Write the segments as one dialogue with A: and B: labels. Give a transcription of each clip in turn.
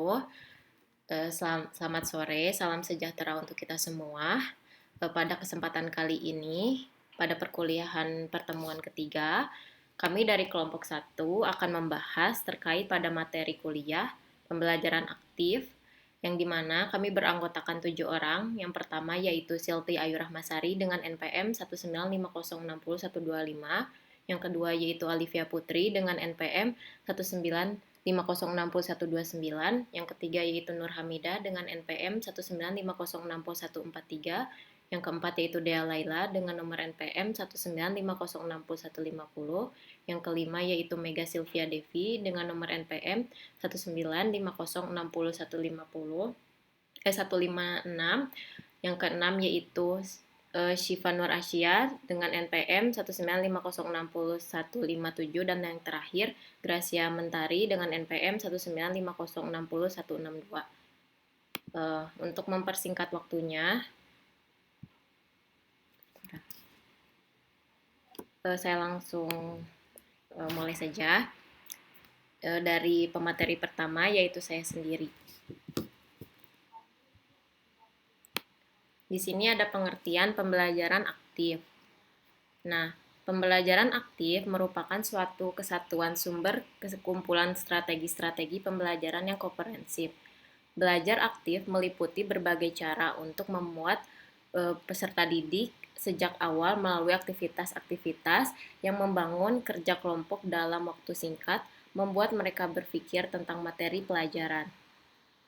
A: wabarakatuh. Selamat sore, salam sejahtera untuk kita semua. Pada kesempatan kali ini, pada perkuliahan pertemuan ketiga, kami dari kelompok 1 akan membahas terkait pada materi kuliah pembelajaran aktif, yang dimana kami beranggotakan 7 orang. Yang pertama yaitu Silti Ayu Rahmasari dengan NPM 195060125. Yang kedua yaitu Alivia Putri dengan NPM 195060129. Yang ketiga yaitu Nur Hamidah dengan NPM 195060143. Yang keempat yaitu Dea Laila dengan nomor NPM 195060150. Yang kelima yaitu Mega Sylvia Devi dengan nomor NPM 195060156. Yang keenam yaitu Syifa Nur Asia dengan NPM 195060157. Dan yang terakhir Gracia Mentari dengan NPM 195060162. Untuk mempersingkat waktunya, saya langsung mulai saja dari pemateri pertama, yaitu saya sendiri. Di sini ada pengertian pembelajaran aktif. Nah, pembelajaran aktif merupakan suatu kesatuan sumber kekumpulan strategi-strategi pembelajaran yang komprehensif. Belajar aktif meliputi berbagai cara untuk memuat peserta didik sejak awal melalui aktivitas-aktivitas yang membangun kerja kelompok dalam waktu singkat, membuat mereka berpikir tentang materi pelajaran,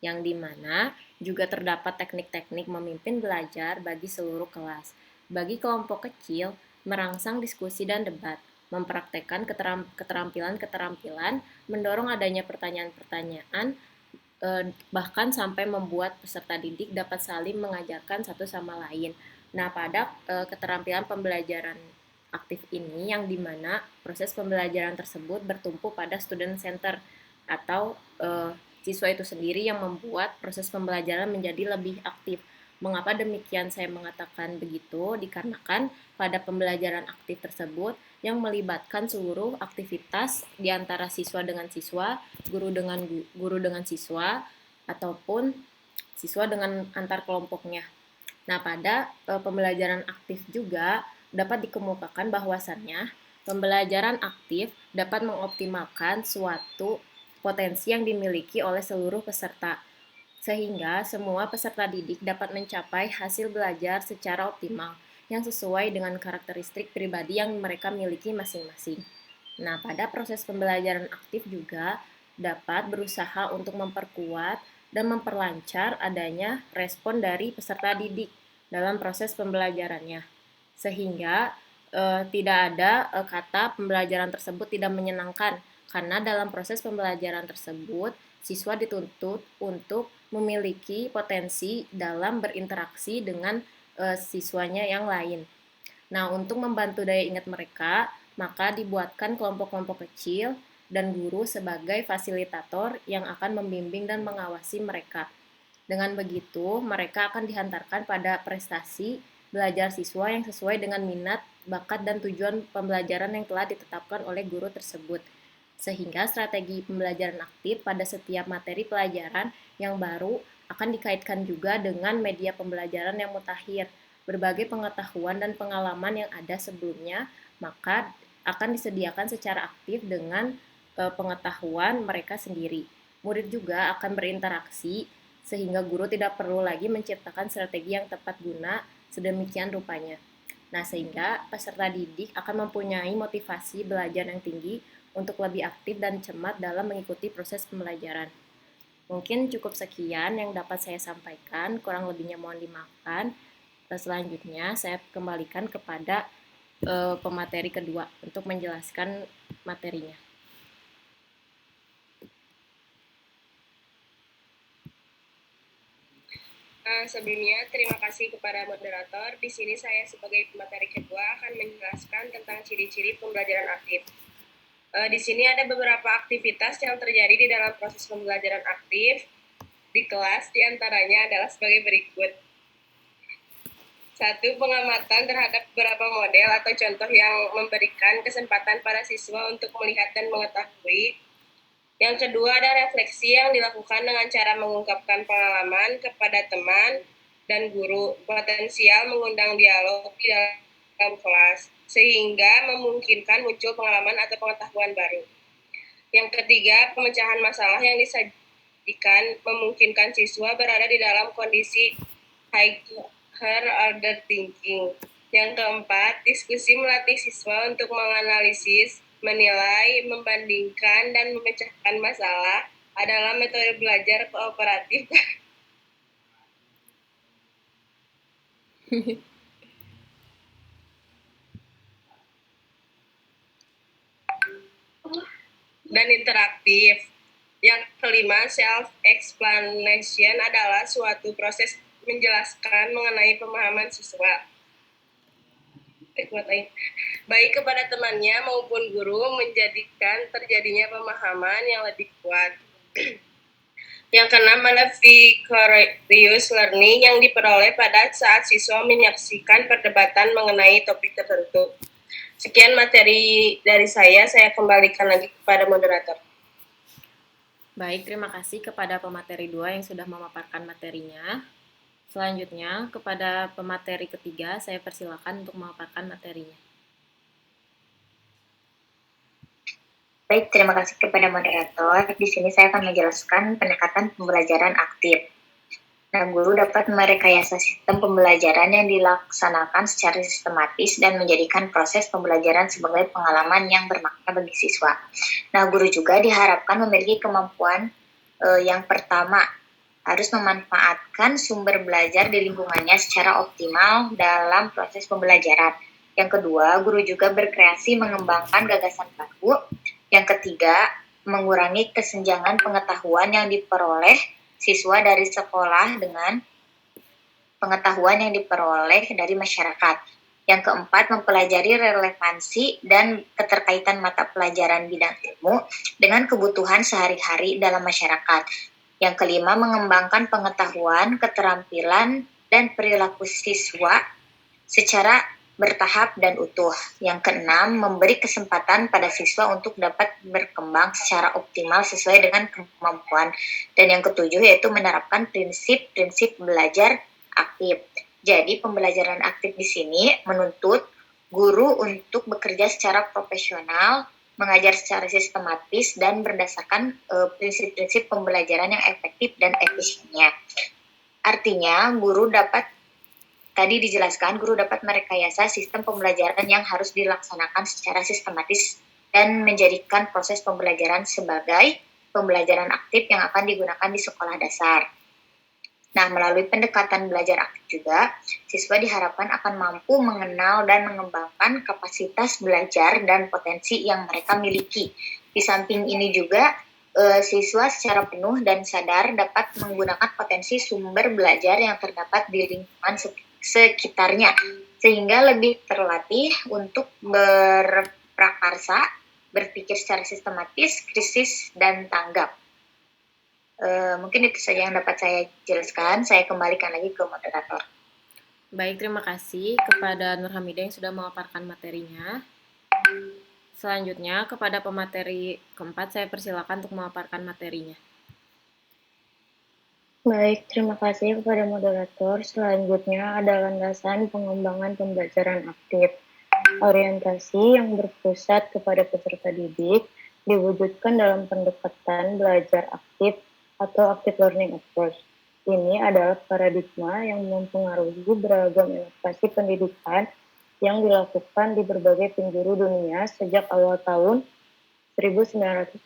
A: yang dimana juga terdapat teknik-teknik memimpin belajar bagi seluruh kelas. Bagi kelompok kecil, merangsang diskusi dan debat, mempraktekkan keterampilan-keterampilan, mendorong adanya pertanyaan-pertanyaan, bahkan sampai membuat peserta didik dapat saling mengajarkan satu sama lain. Nah, pada keterampilan pembelajaran aktif ini, yang dimana proses pembelajaran tersebut bertumpu pada student center atau siswa itu sendiri yang membuat proses pembelajaran menjadi lebih aktif. Mengapa demikian saya mengatakan begitu? Dikarenakan pada pembelajaran aktif tersebut yang melibatkan seluruh aktivitas di antara siswa dengan siswa, guru dengan siswa, ataupun siswa dengan antar kelompoknya. Nah, pada pembelajaran aktif juga dapat dikemukakan bahwasannya pembelajaran aktif dapat mengoptimalkan suatu potensi yang dimiliki oleh seluruh peserta, sehingga semua peserta didik dapat mencapai hasil belajar secara optimal yang sesuai dengan karakteristik pribadi yang mereka miliki masing-masing. Nah, pada proses pembelajaran aktif juga dapat berusaha untuk memperkuat dan memperlancar adanya respon dari peserta didik dalam proses pembelajarannya, sehingga tidak ada kata pembelajaran tersebut tidak menyenangkan, karena dalam proses pembelajaran tersebut, siswa dituntut untuk memiliki potensi dalam berinteraksi dengan siswanya yang lain. Nah, untuk membantu daya ingat mereka, maka dibuatkan kelompok-kelompok kecil dan guru sebagai fasilitator yang akan membimbing dan mengawasi mereka. Dengan begitu, mereka akan dihantarkan pada prestasi belajar siswa yang sesuai dengan minat, bakat, dan tujuan pembelajaran yang telah ditetapkan oleh guru tersebut. Sehingga strategi pembelajaran aktif pada setiap materi pelajaran yang baru akan dikaitkan juga dengan media pembelajaran yang mutakhir. Berbagai pengetahuan dan pengalaman yang ada sebelumnya, maka akan disediakan secara aktif dengan pengetahuan mereka sendiri. Murid juga akan berinteraksi, sehingga guru tidak perlu lagi menciptakan strategi yang tepat guna sedemikian rupanya. Nah, sehingga peserta didik akan mempunyai motivasi belajar yang tinggi untuk lebih aktif dan cermat dalam mengikuti proses pembelajaran. Mungkin cukup sekian yang dapat saya sampaikan, kurang lebihnya mohon dimaafkan. Selanjutnya saya kembalikan kepada pemateri kedua untuk menjelaskan materinya.
B: Sebelumnya, terima kasih kepada moderator. Di sini saya sebagai pemateri kedua akan menjelaskan tentang ciri-ciri pembelajaran aktif. Di sini ada beberapa aktivitas yang terjadi di dalam proses pembelajaran aktif di kelas, diantaranya adalah sebagai berikut. 1. Pengamatan terhadap beberapa model atau contoh yang memberikan kesempatan pada siswa untuk melihat dan mengetahui Yang kedua ada refleksi yang dilakukan dengan cara mengungkapkan pengalaman kepada teman dan guru, potensial mengundang dialog di dalam kelas, sehingga memungkinkan muncul pengalaman atau pengetahuan baru. Yang ketiga, pemecahan masalah yang disajikan memungkinkan siswa berada di dalam kondisi higher order thinking. Yang keempat, diskusi melatih siswa untuk menganalisis, menilai, membandingkan, dan memecahkan masalah adalah metode belajar kooperatif. Dan interaktif. Yang kelima, self-explanation adalah suatu proses menjelaskan mengenai pemahaman siswa, baik kepada temannya maupun guru, menjadikan terjadinya pemahaman yang lebih kuat. Yang keenam ada vicarious learning yang diperoleh pada saat siswa menyaksikan perdebatan mengenai topik tertentu. Sekian materi dari saya kembalikan lagi kepada moderator.
A: Baik, terima kasih kepada pemateri 2 yang sudah memaparkan materinya. Selanjutnya, kepada pemateri ketiga, saya persilakan untuk memaparkan materinya.
C: Baik, terima kasih kepada moderator. Di sini saya akan menjelaskan pendekatan pembelajaran aktif. Nah, guru dapat merekayasa sistem pembelajaran yang dilaksanakan secara sistematis dan menjadikan proses pembelajaran sebagai pengalaman yang bermakna bagi siswa. Nah, guru juga diharapkan memiliki kemampuan yang pertama, harus memanfaatkan sumber belajar di lingkungannya secara optimal dalam proses pembelajaran. Yang kedua, guru juga berkreasi mengembangkan gagasan baru. Yang ketiga, mengurangi kesenjangan pengetahuan yang diperoleh siswa dari sekolah dengan pengetahuan yang diperoleh dari masyarakat. Yang keempat, mempelajari relevansi dan keterkaitan mata pelajaran bidang ilmu dengan kebutuhan sehari-hari dalam masyarakat. Yang kelima, mengembangkan pengetahuan, keterampilan, dan perilaku siswa secara bertahap dan utuh. Yang keenam, memberi kesempatan pada siswa untuk dapat berkembang secara optimal sesuai dengan kemampuan. Dan yang ketujuh yaitu menerapkan prinsip-prinsip belajar aktif. Jadi pembelajaran aktif di sini menuntut guru untuk bekerja secara profesional, mengajar secara sistematis dan berdasarkan prinsip-prinsip pembelajaran yang efektif dan efisiennya. Artinya, tadi dijelaskan, guru dapat merekayasa sistem pembelajaran yang harus dilaksanakan secara sistematis dan menjadikan proses pembelajaran sebagai pembelajaran aktif yang akan digunakan di sekolah dasar. Nah, melalui pendekatan belajar aktif juga, siswa diharapkan akan mampu mengenal dan mengembangkan kapasitas belajar dan potensi yang mereka miliki. Di samping ini juga, siswa secara penuh dan sadar dapat menggunakan potensi sumber belajar yang terdapat di lingkungan sekitarnya, sehingga lebih terlatih untuk berprakarsa, berpikir secara sistematis, kritis, dan tanggap. Mungkin itu saja yang dapat saya jelaskan. Saya kembalikan lagi ke moderator.
A: Baik, terima kasih kepada Nur Hamidah yang sudah memaparkan materinya. Selanjutnya, kepada pemateri keempat, saya persilakan untuk memaparkan materinya.
D: Baik, terima kasih kepada moderator. Selanjutnya ada landasan pengembangan pembelajaran aktif. Orientasi yang berpusat kepada peserta didik diwujudkan dalam pendekatan belajar aktif atau active learning approach. Ini adalah paradigma yang mempengaruhi beragam inovasi pendidikan yang dilakukan di berbagai penjuru dunia sejak awal tahun 1970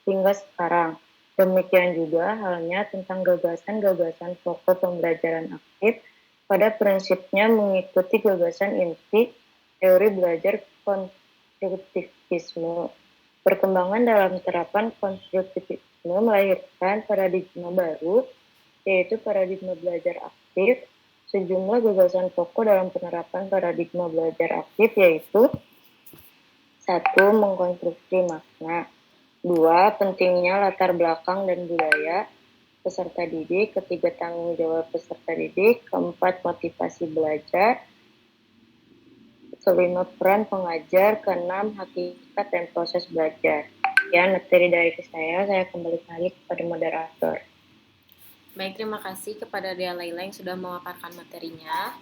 D: hingga sekarang. Demikian juga halnya tentang gagasan-gagasan pokok pembelajaran aktif pada prinsipnya mengikuti gagasan inti teori belajar konstruktivisme. Perkembangan dalam terapan konstruktivisme melahirkan paradigma baru, yaitu paradigma belajar aktif. Sejumlah gagasan pokok dalam penerapan paradigma belajar aktif yaitu 1. Mengkonstruksi makna. 2. Pentingnya latar belakang dan budaya peserta didik. 3. Tanggung jawab peserta didik. 4. Motivasi belajar. 5. Peran pengajar. 6. Hakikat dan proses belajar. Sekian materi dari saya kembali lagi kepada moderator.
A: Baik, terima kasih kepada Dea Laila yang sudah memaparkan materinya.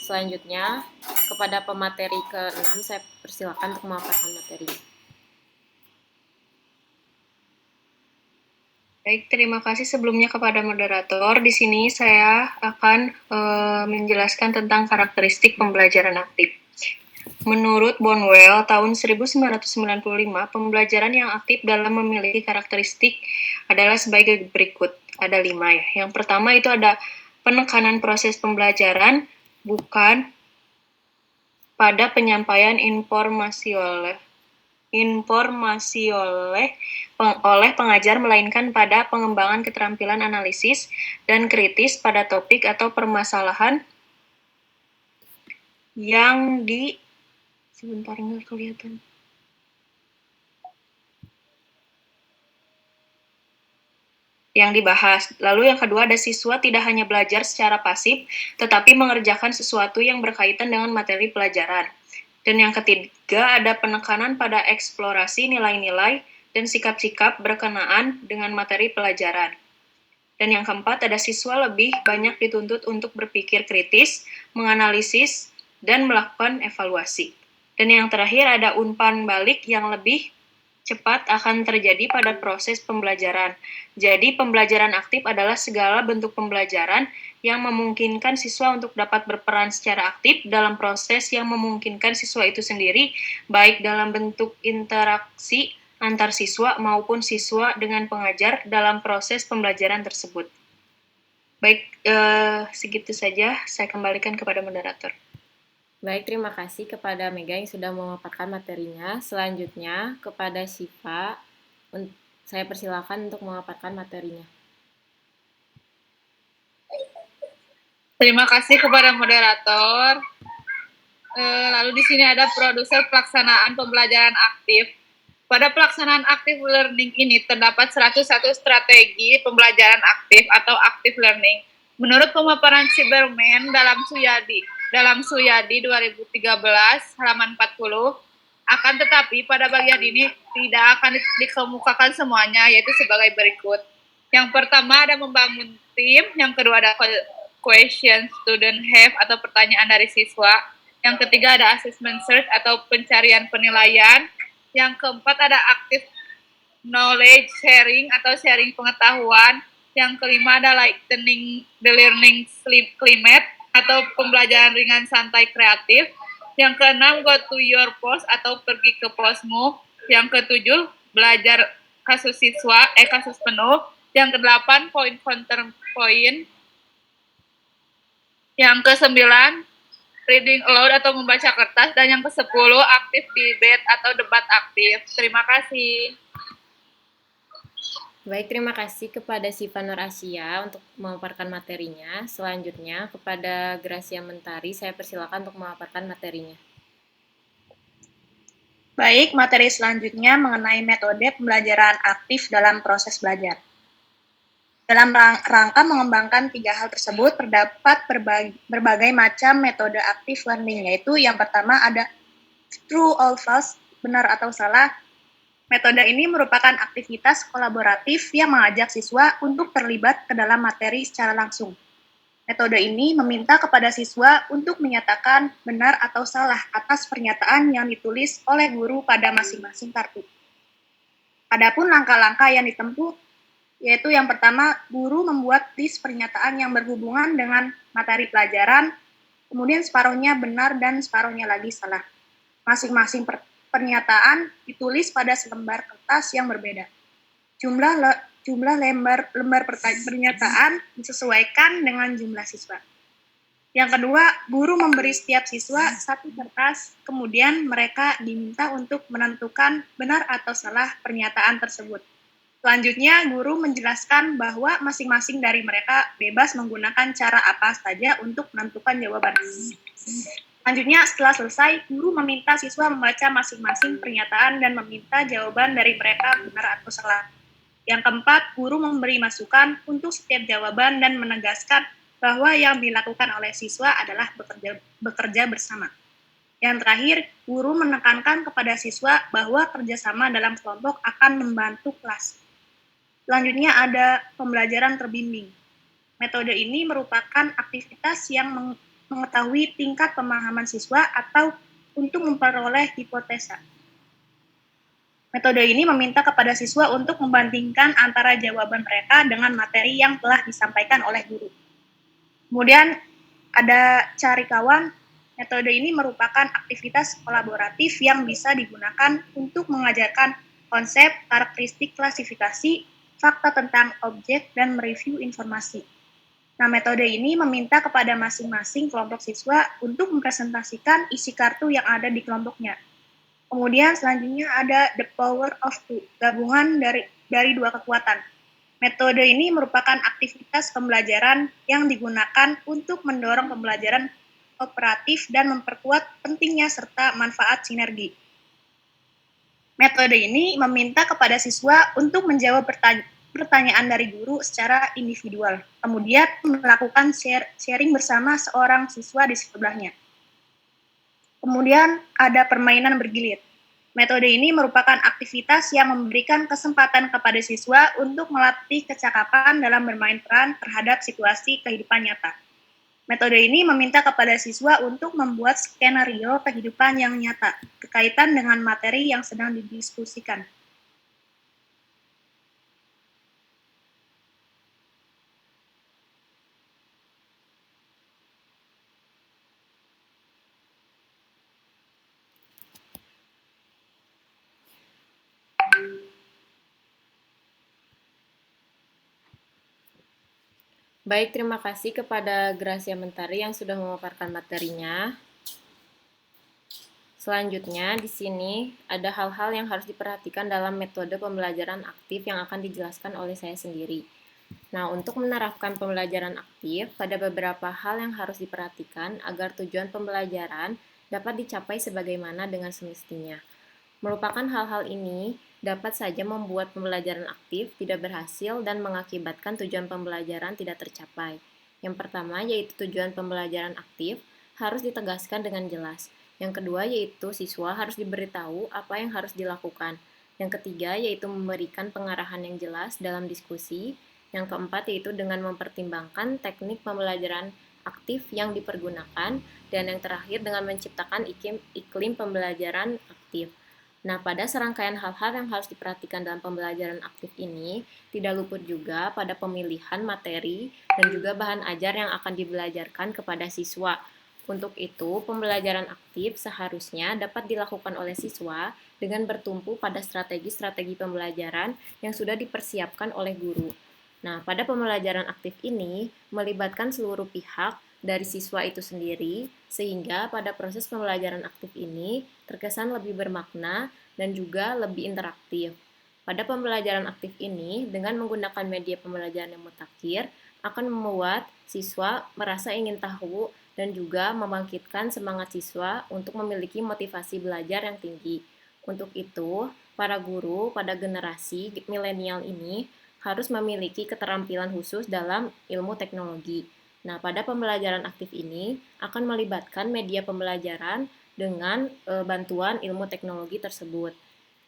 A: Selanjutnya, kepada pemateri ke-6, saya persilakan untuk memaparkan materinya.
B: Baik, terima kasih sebelumnya kepada moderator. Di sini saya akan menjelaskan tentang karakteristik pembelajaran aktif. Menurut Bonwell, tahun 1995, pembelajaran yang aktif dalam memiliki karakteristik adalah sebagai berikut. Ada 5 ya. Yang pertama itu ada penekanan proses pembelajaran, bukan pada penyampaian informasi oleh pengajar, melainkan pada pengembangan keterampilan analisis dan kritis pada topik atau permasalahan yang sebentar nggak kelihatan. Yang dibahas. Lalu yang kedua, ada siswa tidak hanya belajar secara pasif, tetapi mengerjakan sesuatu yang berkaitan dengan materi pelajaran. Dan yang ketiga, ada penekanan pada eksplorasi nilai-nilai dan sikap-sikap berkenaan dengan materi pelajaran. Dan yang keempat, ada siswa lebih banyak dituntut untuk berpikir kritis, menganalisis, dan melakukan evaluasi. Dan yang terakhir, ada umpan balik yang lebih cepat akan terjadi pada proses pembelajaran. Jadi, pembelajaran aktif adalah segala bentuk pembelajaran yang memungkinkan siswa untuk dapat berperan secara aktif dalam proses yang memungkinkan siswa itu sendiri, baik dalam bentuk interaksi antar siswa maupun siswa dengan pengajar dalam proses pembelajaran tersebut. Baik, segitu saja. Saya kembalikan kepada moderator.
A: Baik, terima kasih kepada Mega yang sudah memaparkan materinya. Selanjutnya, kepada Syifa, saya persilakan untuk memaparkan materinya.
E: Terima kasih kepada moderator. Lalu di sini ada produser pelaksanaan pembelajaran aktif. Pada pelaksanaan active learning ini terdapat 101 strategi pembelajaran aktif atau active learning. Menurut pemaparan Cyberman dalam Suyadi 2013 halaman 40, akan tetapi pada bagian ini tidak akan dikemukakan semuanya, yaitu sebagai berikut. Yang pertama ada membangun tim, yang kedua ada question student have atau pertanyaan dari siswa, yang ketiga ada assessment search atau pencarian penilaian, yang keempat ada active knowledge sharing atau sharing pengetahuan, yang kelima ada lightening the learning climate atau pembelajaran ringan santai kreatif, yang keenam go to your post atau pergi ke posmu, yang ketujuh belajar kasus penuh, yang kedelapan point counter point, yang kesembilan reading aloud atau membaca kertas, dan yang ke-10 aktif debate atau debat aktif. Terima kasih.
A: Baik, terima kasih kepada Syifa Nur Asia untuk memaparkan materinya. Selanjutnya, kepada Gracia Mentari, saya persilakan untuk memaparkan materinya.
F: Baik, materi selanjutnya mengenai metode pembelajaran aktif dalam proses belajar. Dalam rangka mengembangkan 3 hal tersebut, terdapat berbagai macam metode active learning, yaitu yang pertama ada true or false, benar atau salah. Metode ini merupakan aktivitas kolaboratif yang mengajak siswa untuk terlibat ke dalam materi secara langsung. Metode ini meminta kepada siswa untuk menyatakan benar atau salah atas pernyataan yang ditulis oleh guru pada masing-masing kartu. Adapun langkah-langkah yang ditempuh, yaitu yang pertama, guru membuat list pernyataan yang berhubungan dengan materi pelajaran, kemudian separuhnya benar dan separuhnya lagi salah. Masing-masing pernyataan ditulis pada selembar kertas yang berbeda. Jumlah lembar pernyataan disesuaikan dengan jumlah siswa. Yang kedua, guru memberi setiap siswa 1 kertas, kemudian mereka diminta untuk menentukan benar atau salah pernyataan tersebut. Selanjutnya, guru menjelaskan bahwa masing-masing dari mereka bebas menggunakan cara apa saja untuk menentukan jawaban. Selanjutnya, setelah selesai, guru meminta siswa membaca masing-masing pernyataan dan meminta jawaban dari mereka benar atau salah. Yang keempat, guru memberi masukan untuk setiap jawaban dan menegaskan bahwa yang dilakukan oleh siswa adalah bekerja bersama. Yang terakhir, guru menekankan kepada siswa bahwa kerjasama dalam kelompok akan membantu kelas. Selanjutnya ada pembelajaran terbimbing. Metode ini merupakan aktivitas yang mengetahui tingkat pemahaman siswa atau untuk memperoleh hipotesa. Metode ini meminta kepada siswa untuk membandingkan antara jawaban mereka dengan materi yang telah disampaikan oleh guru. Kemudian ada cari kawan. Metode ini merupakan aktivitas kolaboratif yang bisa digunakan untuk mengajarkan konsep, karakteristik klasifikasi, fakta tentang objek, dan mereview informasi. Nah, metode ini meminta kepada masing-masing kelompok siswa untuk mempresentasikan isi kartu yang ada di kelompoknya. Kemudian selanjutnya ada the power of two, gabungan dari dua kekuatan. Metode ini merupakan aktivitas pembelajaran yang digunakan untuk mendorong pembelajaran operatif dan memperkuat pentingnya serta manfaat sinergi. Metode ini meminta kepada siswa untuk menjawab pertanyaan dari guru secara individual, kemudian melakukan sharing bersama seorang siswa di sebelahnya. Kemudian ada permainan bergilir. Metode ini merupakan aktivitas yang memberikan kesempatan kepada siswa untuk melatih kecakapan dalam bermain peran terhadap situasi kehidupan nyata. Metode ini meminta kepada siswa untuk membuat skenario kehidupan yang nyata berkaitan dengan materi yang sedang didiskusikan.
A: Baik, terima kasih kepada Gracia Mentari yang sudah memaparkan materinya. Selanjutnya, di sini ada hal-hal yang harus diperhatikan dalam metode pembelajaran aktif yang akan dijelaskan oleh saya sendiri. Nah, untuk menerapkan pembelajaran aktif, pada beberapa hal yang harus diperhatikan agar tujuan pembelajaran dapat dicapai sebagaimana dengan semestinya. Merupakan hal-hal ini dapat saja membuat pembelajaran aktif tidak berhasil dan mengakibatkan tujuan pembelajaran tidak tercapai. Yang pertama yaitu tujuan pembelajaran aktif harus ditegaskan dengan jelas. Yang kedua yaitu siswa harus diberitahu apa yang harus dilakukan. Yang ketiga yaitu memberikan pengarahan yang jelas dalam diskusi. Yang keempat yaitu dengan mempertimbangkan teknik pembelajaran aktif yang dipergunakan. Dan yang terakhir dengan menciptakan iklim pembelajaran aktif. Nah, pada serangkaian hal-hal yang harus diperhatikan dalam pembelajaran aktif ini, tidak luput juga pada pemilihan materi dan juga bahan ajar yang akan dibelajarkan kepada siswa. Untuk itu, pembelajaran aktif seharusnya dapat dilakukan oleh siswa dengan bertumpu pada strategi-strategi pembelajaran yang sudah dipersiapkan oleh guru. Nah, pada pembelajaran aktif ini melibatkan seluruh pihak dari siswa itu sendiri, sehingga pada proses pembelajaran aktif ini terkesan lebih bermakna dan juga lebih interaktif. Pada pembelajaran aktif ini, dengan menggunakan media pembelajaran yang mutakhir, akan membuat siswa merasa ingin tahu dan juga membangkitkan semangat siswa untuk memiliki motivasi belajar yang tinggi. Untuk itu, para guru pada generasi milenial ini harus memiliki keterampilan khusus dalam ilmu teknologi. Nah, pada pembelajaran aktif ini akan melibatkan media pembelajaran dengan bantuan ilmu teknologi tersebut.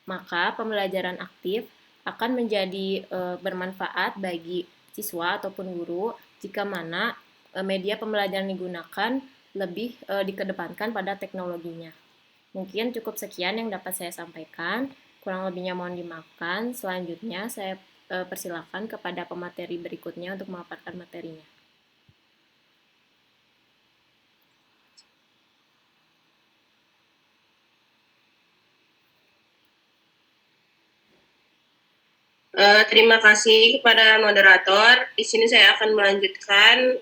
A: Maka pembelajaran aktif akan menjadi bermanfaat bagi siswa ataupun guru jika mana media pembelajaran digunakan lebih dikedepankan pada teknologinya. Mungkin cukup sekian yang dapat saya sampaikan. Kurang lebihnya mohon dimaafkan. Selanjutnya saya persilakan kepada pemateri berikutnya untuk memaparkan materinya.
B: Terima kasih kepada moderator. Di sini saya akan melanjutkan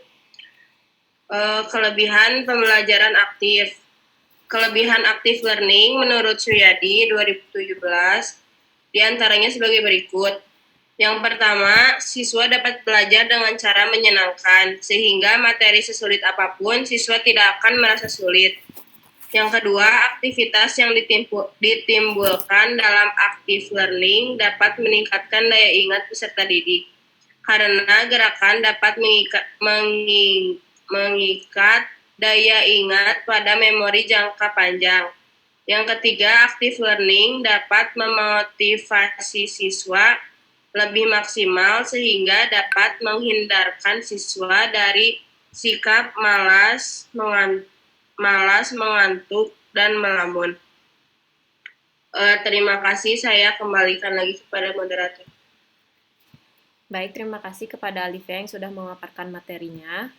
B: kelebihan pembelajaran aktif. Kelebihan aktif learning menurut Suryadi 2017 diantaranya sebagai berikut. Yang pertama, siswa dapat belajar dengan cara menyenangkan, sehingga materi sesulit apapun siswa tidak akan merasa sulit. Yang kedua, aktivitas yang ditimbulkan dalam active learning dapat meningkatkan daya ingat peserta didik, karena gerakan dapat mengikat daya ingat pada memori jangka panjang. Yang ketiga, active learning dapat memotivasi siswa lebih maksimal sehingga dapat menghindarkan siswa dari sikap malas, mengantuk, dan melamun. Terima kasih, saya kembalikan lagi kepada moderator.
A: Baik, terima kasih kepada Alivia yang sudah memaparkan materinya.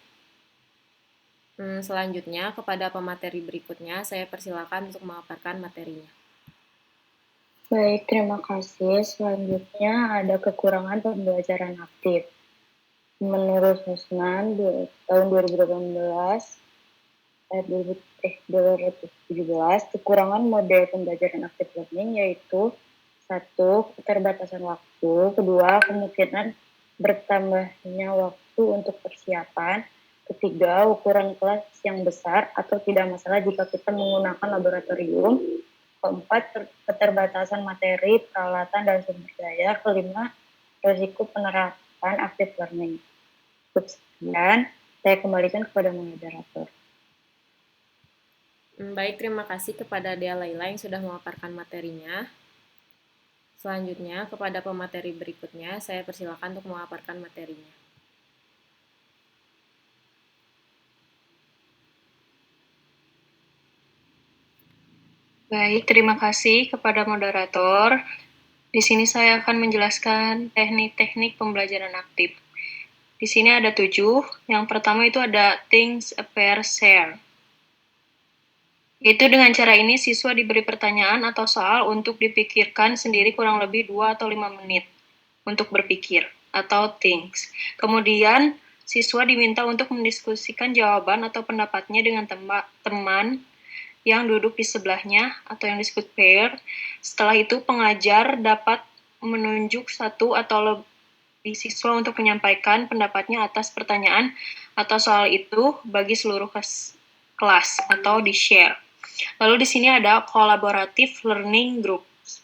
A: Selanjutnya, kepada pemateri berikutnya, saya persilakan untuk memaparkan materinya.
D: Baik, terima kasih. Selanjutnya ada kekurangan pembelajaran aktif. Menurut Husnan, tahun 2017, kekurangan model pembelajaran aktif learning yaitu satu, keterbatasan waktu, kedua, kemungkinan bertambahnya waktu untuk persiapan, ketiga, ukuran kelas yang besar atau tidak masalah jika kita menggunakan laboratorium, keempat, keterbatasan materi, peralatan, dan sumber daya, kelima, risiko penerapan aktif learning. Sekian, saya kembalikan kepada moderator.
A: Baik, terima kasih kepada Dea Laila yang sudah memaparkan materinya. Selanjutnya, kepada pemateri berikutnya, saya persilakan untuk memaparkan materinya.
F: Baik, terima kasih kepada moderator. Di sini saya akan menjelaskan teknik-teknik pembelajaran aktif. Di sini ada 7. Yang pertama itu ada things, appear, share. Itu dengan cara ini siswa diberi pertanyaan atau soal untuk dipikirkan sendiri kurang lebih 2 atau 5 menit untuk berpikir atau things. Kemudian siswa diminta untuk mendiskusikan jawaban atau pendapatnya dengan teman yang duduk di sebelahnya atau yang disebut pair. Setelah itu pengajar dapat menunjuk satu atau lebih siswa untuk menyampaikan pendapatnya atas pertanyaan atau soal itu bagi seluruh kelas atau di-share. Lalu di sini ada collaborative learning groups,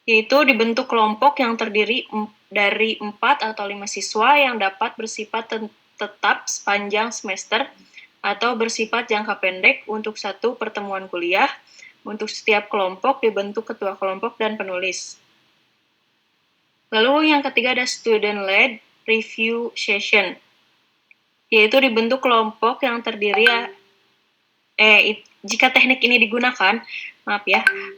F: yaitu dibentuk kelompok yang terdiri dari 4 atau 5 siswa yang dapat bersifat tetap sepanjang semester atau bersifat jangka pendek untuk satu pertemuan kuliah. Untuk setiap kelompok dibentuk ketua kelompok dan penulis. Lalu yang ketiga ada student-led review session, yaitu dibentuk kelompok yang terdiri jika teknik ini digunakan,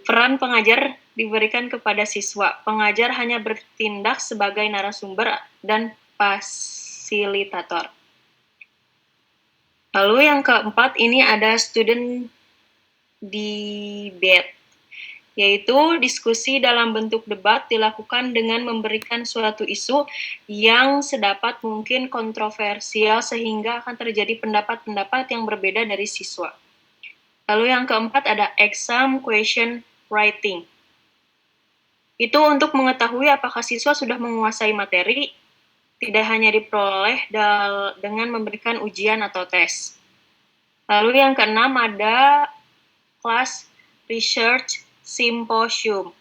F: peran pengajar diberikan kepada siswa. Pengajar hanya bertindak sebagai narasumber dan fasilitator. Lalu yang keempat ini ada student debate, yaitu diskusi dalam bentuk debat dilakukan dengan memberikan suatu isu yang sedapat mungkin kontroversial sehingga akan terjadi pendapat-pendapat yang berbeda dari siswa. Lalu yang keempat ada exam question writing. Itu untuk mengetahui apakah siswa sudah menguasai materi, tidak hanya diperoleh dengan memberikan ujian atau tes. Lalu yang keenam ada class research symposium.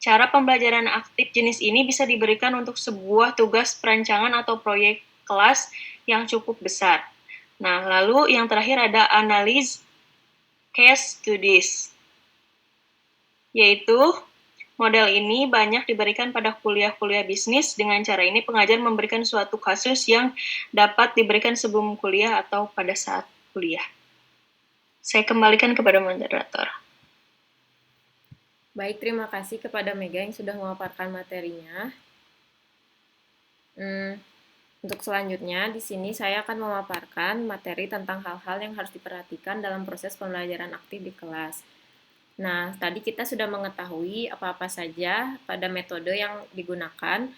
F: Cara pembelajaran aktif jenis ini bisa diberikan untuk sebuah tugas perancangan atau proyek kelas yang cukup besar. Nah, lalu yang terakhir ada analysis case studies, yaitu model ini banyak diberikan pada kuliah-kuliah bisnis. Dengan cara ini pengajar memberikan suatu kasus yang dapat diberikan sebelum kuliah atau pada saat kuliah. Saya kembalikan kepada moderator.
A: Baik, terima kasih kepada Mega yang sudah memaparkan materinya. Untuk selanjutnya, di sini saya akan memaparkan materi tentang hal-hal yang harus diperhatikan dalam proses pembelajaran aktif di kelas. Nah, tadi kita sudah mengetahui apa-apa saja pada metode yang digunakan.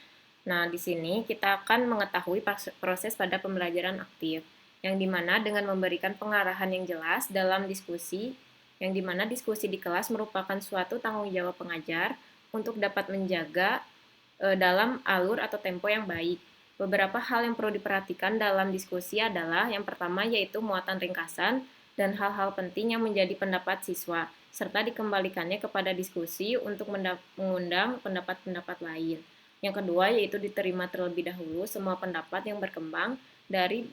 A: Nah, di sini kita akan mengetahui proses pada pembelajaran aktif, yang dimana dengan memberikan pengarahan yang jelas dalam diskusi, yang dimana diskusi di kelas merupakan suatu tanggung jawab pengajar untuk dapat menjaga dalam alur atau tempo yang baik. Beberapa hal yang perlu diperhatikan dalam diskusi adalah yang pertama yaitu muatan ringkasan dan hal-hal penting yang menjadi pendapat siswa, serta dikembalikannya kepada diskusi untuk mengundang pendapat-pendapat lain. Yang kedua yaitu diterima terlebih dahulu semua pendapat yang berkembang dari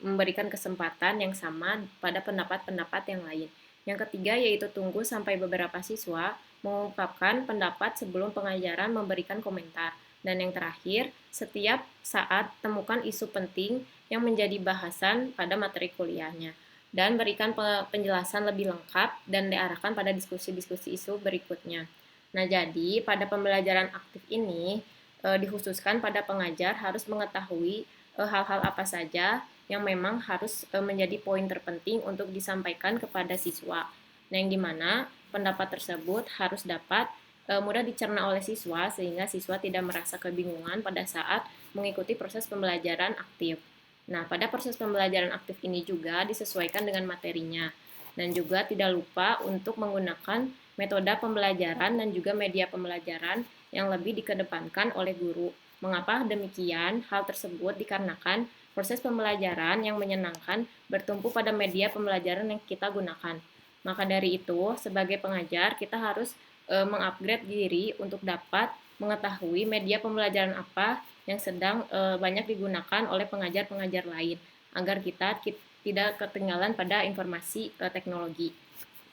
A: memberikan kesempatan yang sama pada pendapat-pendapat yang lain. Yang ketiga yaitu tunggu sampai beberapa siswa mengungkapkan pendapat sebelum pengajaran memberikan komentar. Dan yang terakhir, setiap saat temukan isu penting yang menjadi bahasan pada materi kuliahnya dan berikan penjelasan lebih lengkap dan diarahkan pada diskusi-diskusi isu berikutnya. Nah, jadi pada pembelajaran aktif ini dikhususkan pada pengajar harus mengetahui hal-hal apa saja yang memang harus menjadi poin terpenting untuk disampaikan kepada siswa. Nah, yang dimana pendapat tersebut harus dapat mudah dicerna oleh siswa sehingga siswa tidak merasa kebingungan pada saat mengikuti proses pembelajaran aktif. Nah, pada proses pembelajaran aktif ini juga disesuaikan dengan materinya. Dan juga tidak lupa untuk menggunakan metode pembelajaran dan juga media pembelajaran yang lebih dikedepankan oleh guru. Mengapa demikian? Hal tersebut dikarenakan proses pembelajaran yang menyenangkan bertumpu pada media pembelajaran yang kita gunakan. Maka dari itu, sebagai pengajar, kita harus mengupgrade diri untuk dapat mengetahui media pembelajaran apa yang sedang banyak digunakan oleh pengajar-pengajar lain agar kita tidak ketinggalan pada informasi teknologi.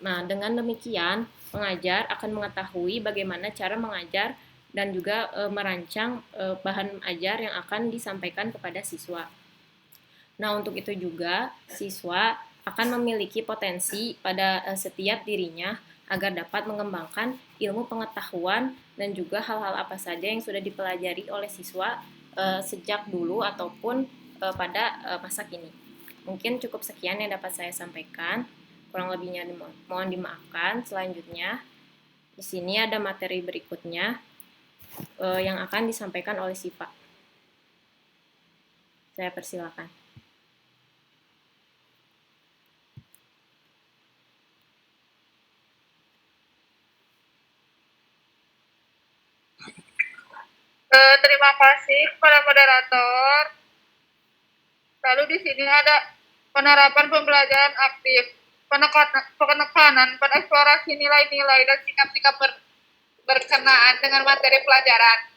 A: Nah, dengan demikian, pengajar akan mengetahui bagaimana cara mengajar dan juga merancang bahan ajar yang akan disampaikan kepada siswa. Nah, untuk itu juga siswa akan memiliki potensi pada setiap dirinya agar dapat mengembangkan ilmu pengetahuan dan juga hal-hal apa saja yang sudah dipelajari oleh siswa sejak dulu ataupun pada masa kini. Mungkin cukup sekian yang dapat saya sampaikan. Kurang lebihnya mohon dimaafkan. Selanjutnya, di sini ada materi berikutnya yang akan disampaikan oleh Siva. Saya persilakan.
E: Terima kasih kepada moderator. Lalu di sini ada penerapan pembelajaran aktif, penekanan pada eksplorasi nilai-nilai dan sikap-sikap berkenaan dengan materi pelajaran.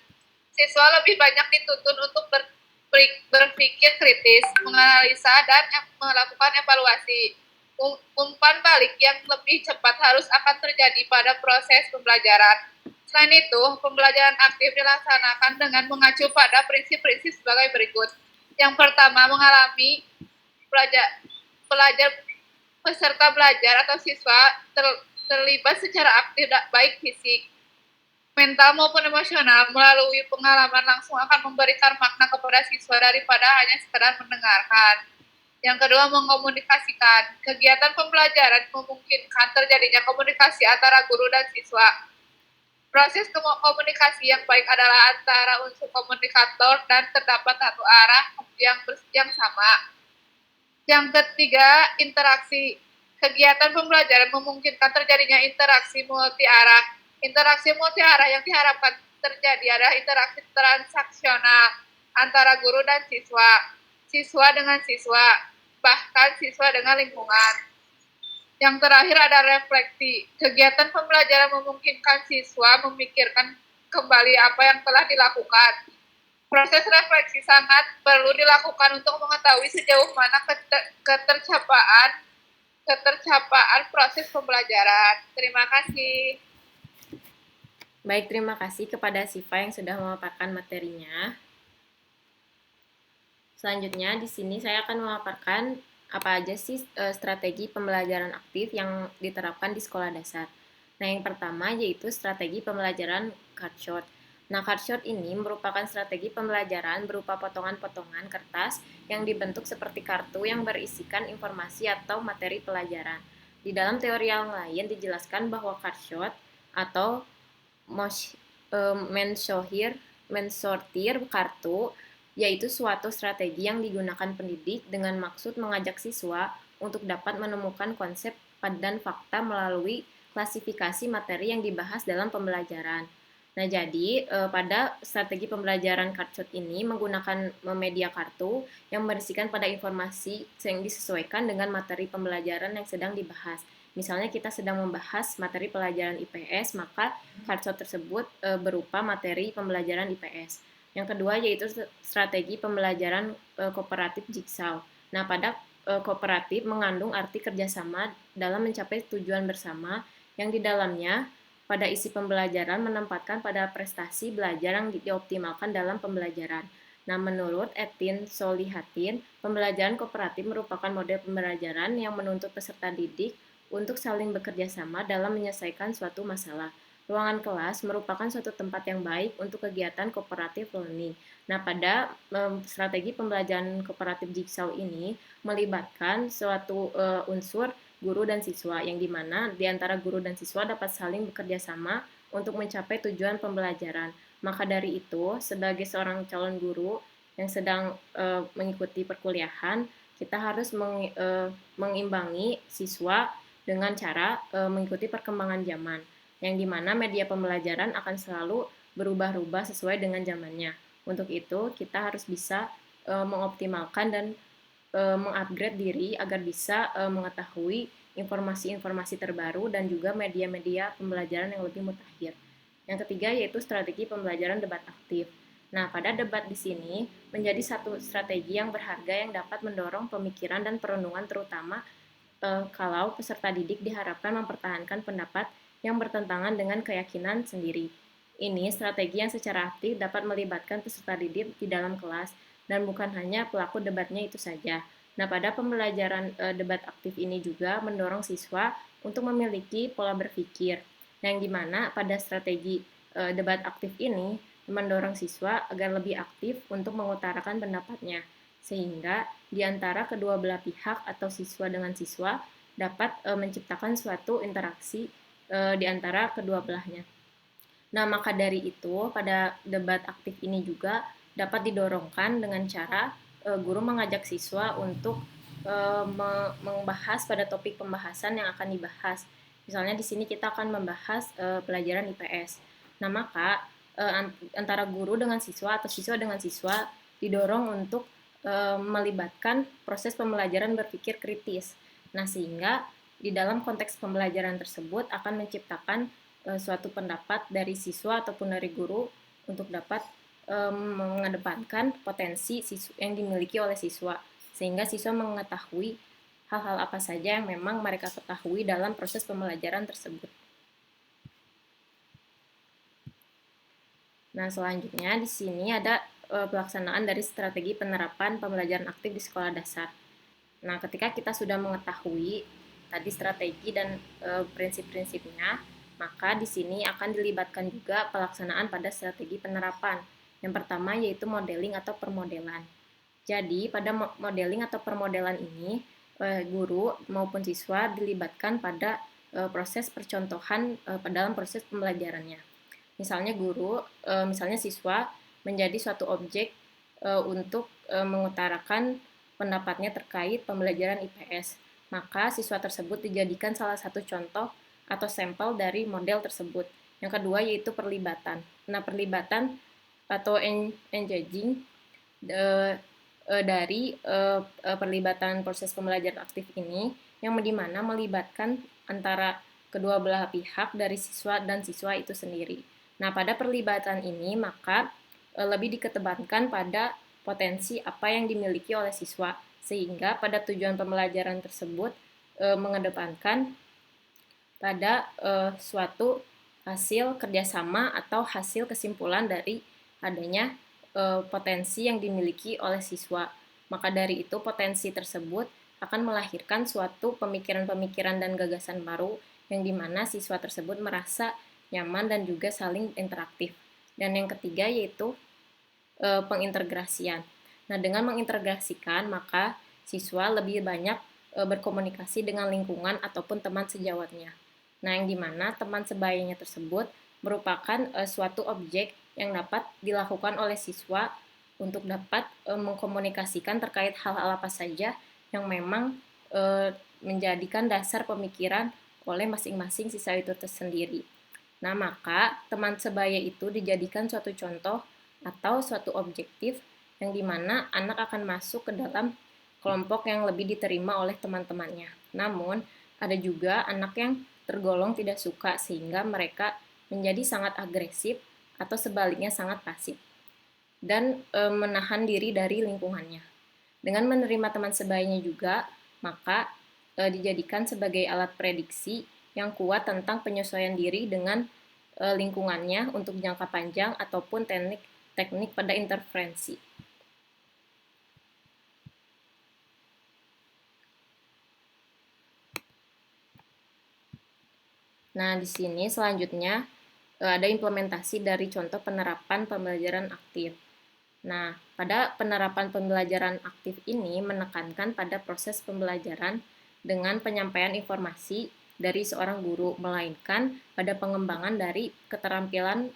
E: Siswa lebih banyak dituntun untuk berpikir kritis, menganalisa, dan melakukan evaluasi. Umpan balik yang lebih cepat harus akan terjadi pada proses pembelajaran. Selain itu, pembelajaran aktif dilaksanakan dengan mengacu pada prinsip-prinsip sebagai berikut. Yang pertama, mengalami peserta belajar atau siswa terlibat secara aktif baik fisik, mental maupun emosional melalui pengalaman langsung akan memberikan makna kepada siswa daripada hanya sekedar mendengarkan. Yang kedua, mengkomunikasikan. Kegiatan pembelajaran memungkinkan terjadinya komunikasi antara guru dan siswa. Proses komunikasi yang baik adalah antara unsur komunikator dan terdapat satu arah yang sama. Yang ketiga, interaksi. Kegiatan pembelajaran memungkinkan terjadinya interaksi multi arah. Interaksi multi arah yang diharapkan terjadi adalah interaksi transaksional antara guru dan siswa, siswa dengan siswa, bahkan siswa dengan lingkungan. Yang terakhir ada refleksi. Kegiatan pembelajaran memungkinkan siswa memikirkan kembali apa yang telah dilakukan. Proses refleksi sangat perlu dilakukan untuk mengetahui sejauh mana ketercapaan proses pembelajaran. Terima kasih.
A: Baik, terima kasih kepada Siva yang sudah memaparkan materinya. Selanjutnya, di sini saya akan memaparkan apa aja sih strategi pembelajaran aktif yang diterapkan di sekolah dasar. Nah, yang pertama yaitu strategi pembelajaran cardshot. Nah, cardshot ini merupakan strategi pembelajaran berupa potongan-potongan kertas yang dibentuk seperti kartu yang berisikan informasi atau materi pelajaran. Di dalam teori yang lain dijelaskan bahwa cardshot atau mensortir kartu yaitu suatu strategi yang digunakan pendidik dengan maksud mengajak siswa untuk dapat menemukan konsep dan fakta melalui klasifikasi materi yang dibahas dalam pembelajaran. Nah, jadi pada strategi pembelajaran cardshot ini menggunakan media kartu yang berisikan pada informasi yang disesuaikan dengan materi pembelajaran yang sedang dibahas. Misalnya kita sedang membahas materi pelajaran IPS, maka cardshot tersebut berupa materi pembelajaran IPS. Yang kedua yaitu strategi pembelajaran kooperatif Jigsaw. Nah, pada kooperatif mengandung arti kerjasama dalam mencapai tujuan bersama yang di dalamnya pada isi pembelajaran menempatkan pada prestasi belajar yang dioptimalkan dalam pembelajaran. Nah, menurut Etin Solihatin, pembelajaran kooperatif merupakan model pembelajaran yang menuntut peserta didik untuk saling bekerja sama dalam menyelesaikan suatu masalah. Ruangan kelas merupakan suatu tempat yang baik untuk kegiatan cooperative learning. Nah, pada strategi pembelajaran kooperatif Jigsaw ini melibatkan suatu unsur guru dan siswa, yang dimana di antara guru dan siswa dapat saling bekerja sama untuk mencapai tujuan pembelajaran. Maka dari itu, sebagai seorang calon guru yang sedang mengikuti perkuliahan, kita harus mengimbangi siswa dengan cara mengikuti perkembangan zaman, yang dimana media pembelajaran akan selalu berubah-ubah sesuai dengan zamannya. Untuk itu, kita harus bisa mengoptimalkan dan mengupgrade diri agar bisa mengetahui informasi-informasi terbaru dan juga media-media pembelajaran yang lebih mutakhir. Yang ketiga yaitu strategi pembelajaran debat aktif. Nah, pada debat di sini menjadi satu strategi yang berharga yang dapat mendorong pemikiran dan perenungan, terutama kalau peserta didik diharapkan mempertahankan pendapat yang bertentangan dengan keyakinan sendiri. Ini strategi yang secara aktif dapat melibatkan peserta didik di dalam kelas dan bukan hanya pelaku debatnya itu saja. Nah, pada pembelajaran debat aktif ini juga mendorong siswa untuk memiliki pola berpikir, yang dimana pada strategi debat aktif ini mendorong siswa agar lebih aktif untuk mengutarakan pendapatnya, sehingga di antara kedua belah pihak atau siswa dengan siswa dapat menciptakan suatu interaksi di antara kedua belahnya. Nah, maka dari itu pada debat aktif ini juga dapat didorongkan dengan cara guru mengajak siswa untuk membahas pada topik pembahasan yang akan dibahas. Misalnya di sini kita akan membahas pelajaran IPS. Nah, maka antara guru dengan siswa atau siswa dengan siswa didorong untuk melibatkan proses pembelajaran berpikir kritis. Nah, sehingga di dalam konteks pembelajaran tersebut akan menciptakan suatu pendapat dari siswa ataupun dari guru untuk dapat mengedepankan potensi yang dimiliki oleh siswa, sehingga siswa mengetahui hal-hal apa saja yang memang mereka ketahui dalam proses pembelajaran tersebut. Nah, selanjutnya di sini ada pelaksanaan dari strategi penerapan pembelajaran aktif di sekolah dasar. Nah, ketika kita sudah mengetahui tadi strategi dan prinsip-prinsipnya, maka di sini akan dilibatkan juga pelaksanaan pada strategi penerapan. Yang pertama yaitu modeling atau permodelan. Jadi, pada modeling atau permodelan ini, guru maupun siswa dilibatkan pada proses percontohan dalam proses pembelajarannya. Misalnya misalnya siswa menjadi suatu objek untuk mengutarakan pendapatnya terkait pembelajaran IPS. Maka siswa tersebut dijadikan salah satu contoh atau sampel dari model tersebut. Yang kedua yaitu perlibatan. Nah, perlibatan atau engaging dari perlibatan proses pembelajaran aktif ini yang dimana melibatkan antara kedua belah pihak dari siswa dan siswa itu sendiri. Nah, pada perlibatan ini maka lebih dikedepankan pada potensi apa yang dimiliki oleh siswa, sehingga pada tujuan pembelajaran tersebut mengedepankan pada suatu hasil kerjasama atau hasil kesimpulan dari adanya potensi yang dimiliki oleh siswa. Maka dari itu potensi tersebut akan melahirkan suatu pemikiran-pemikiran dan gagasan baru yang dimana siswa tersebut merasa nyaman dan juga saling interaktif. Dan yang ketiga yaitu pengintegrasian. Nah, dengan mengintegrasikan maka siswa lebih banyak berkomunikasi dengan lingkungan ataupun teman sejawatnya. Nah, yang dimana teman sebayanya tersebut merupakan suatu objek yang dapat dilakukan oleh siswa untuk dapat mengkomunikasikan terkait hal-hal apa saja yang memang menjadikan dasar pemikiran oleh masing-masing siswa itu tersendiri. Nah, maka teman sebaya itu dijadikan suatu contoh atau suatu objektif yang dimana anak akan masuk ke dalam kelompok yang lebih diterima oleh teman-temannya. Namun, Ada juga anak yang tergolong tidak suka sehingga mereka menjadi sangat agresif atau sebaliknya sangat pasif dan menahan diri dari lingkungannya. Dengan menerima teman sebayanya juga, maka dijadikan sebagai alat prediksi yang kuat tentang penyesuaian diri dengan lingkungannya untuk jangka panjang ataupun teknik pada interferensi. Nah, di sini selanjutnya ada implementasi dari contoh penerapan pembelajaran aktif. Nah, pada penerapan pembelajaran aktif ini menekankan pada proses pembelajaran dengan penyampaian informasi dari seorang guru, melainkan pada pengembangan dari keterampilan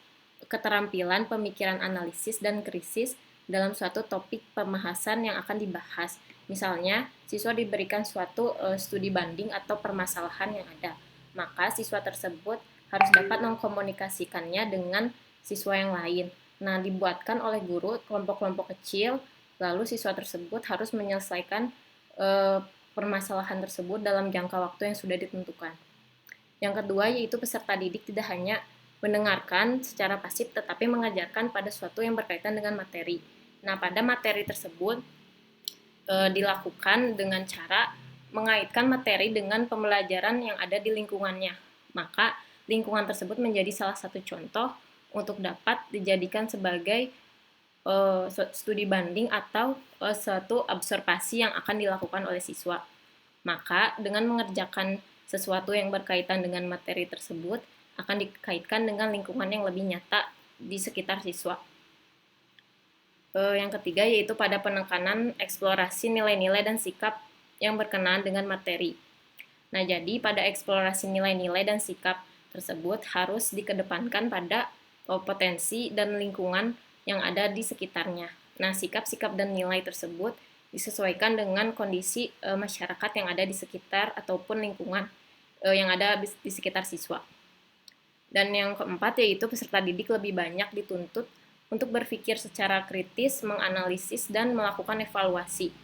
A: pemikiran analisis dan krisis dalam suatu topik pembahasan yang akan dibahas. Misalnya, siswa diberikan suatu studi banding atau permasalahan yang ada. Maka siswa tersebut harus dapat mengkomunikasikannya dengan siswa yang lain. Nah, dibuatkan oleh guru kelompok-kelompok kecil, lalu siswa tersebut harus menyelesaikan permasalahan tersebut dalam jangka waktu yang sudah ditentukan. Yang kedua yaitu peserta didik tidak hanya mendengarkan secara pasif tetapi mengajarkan pada suatu yang berkaitan dengan materi. Nah, pada materi tersebut dilakukan dengan cara mengaitkan materi dengan pembelajaran yang ada di lingkungannya. Maka lingkungan tersebut menjadi salah satu contoh untuk dapat dijadikan sebagai studi banding atau suatu observasi yang akan dilakukan oleh siswa. Maka dengan mengerjakan sesuatu yang berkaitan dengan materi tersebut akan dikaitkan dengan lingkungan yang lebih nyata di sekitar siswa. Yang ketiga yaitu pada penekanan eksplorasi nilai-nilai dan sikap yang berkenaan dengan materi. Nah, jadi pada eksplorasi nilai-nilai dan sikap tersebut harus dikedepankan pada potensi dan lingkungan yang ada di sekitarnya. Nah, sikap-sikap dan nilai tersebut disesuaikan dengan kondisi masyarakat yang ada di sekitar ataupun lingkungan yang ada di sekitar siswa. Dan yang keempat yaitu peserta didik lebih banyak dituntut untuk berpikir secara kritis, menganalisis, dan melakukan evaluasi.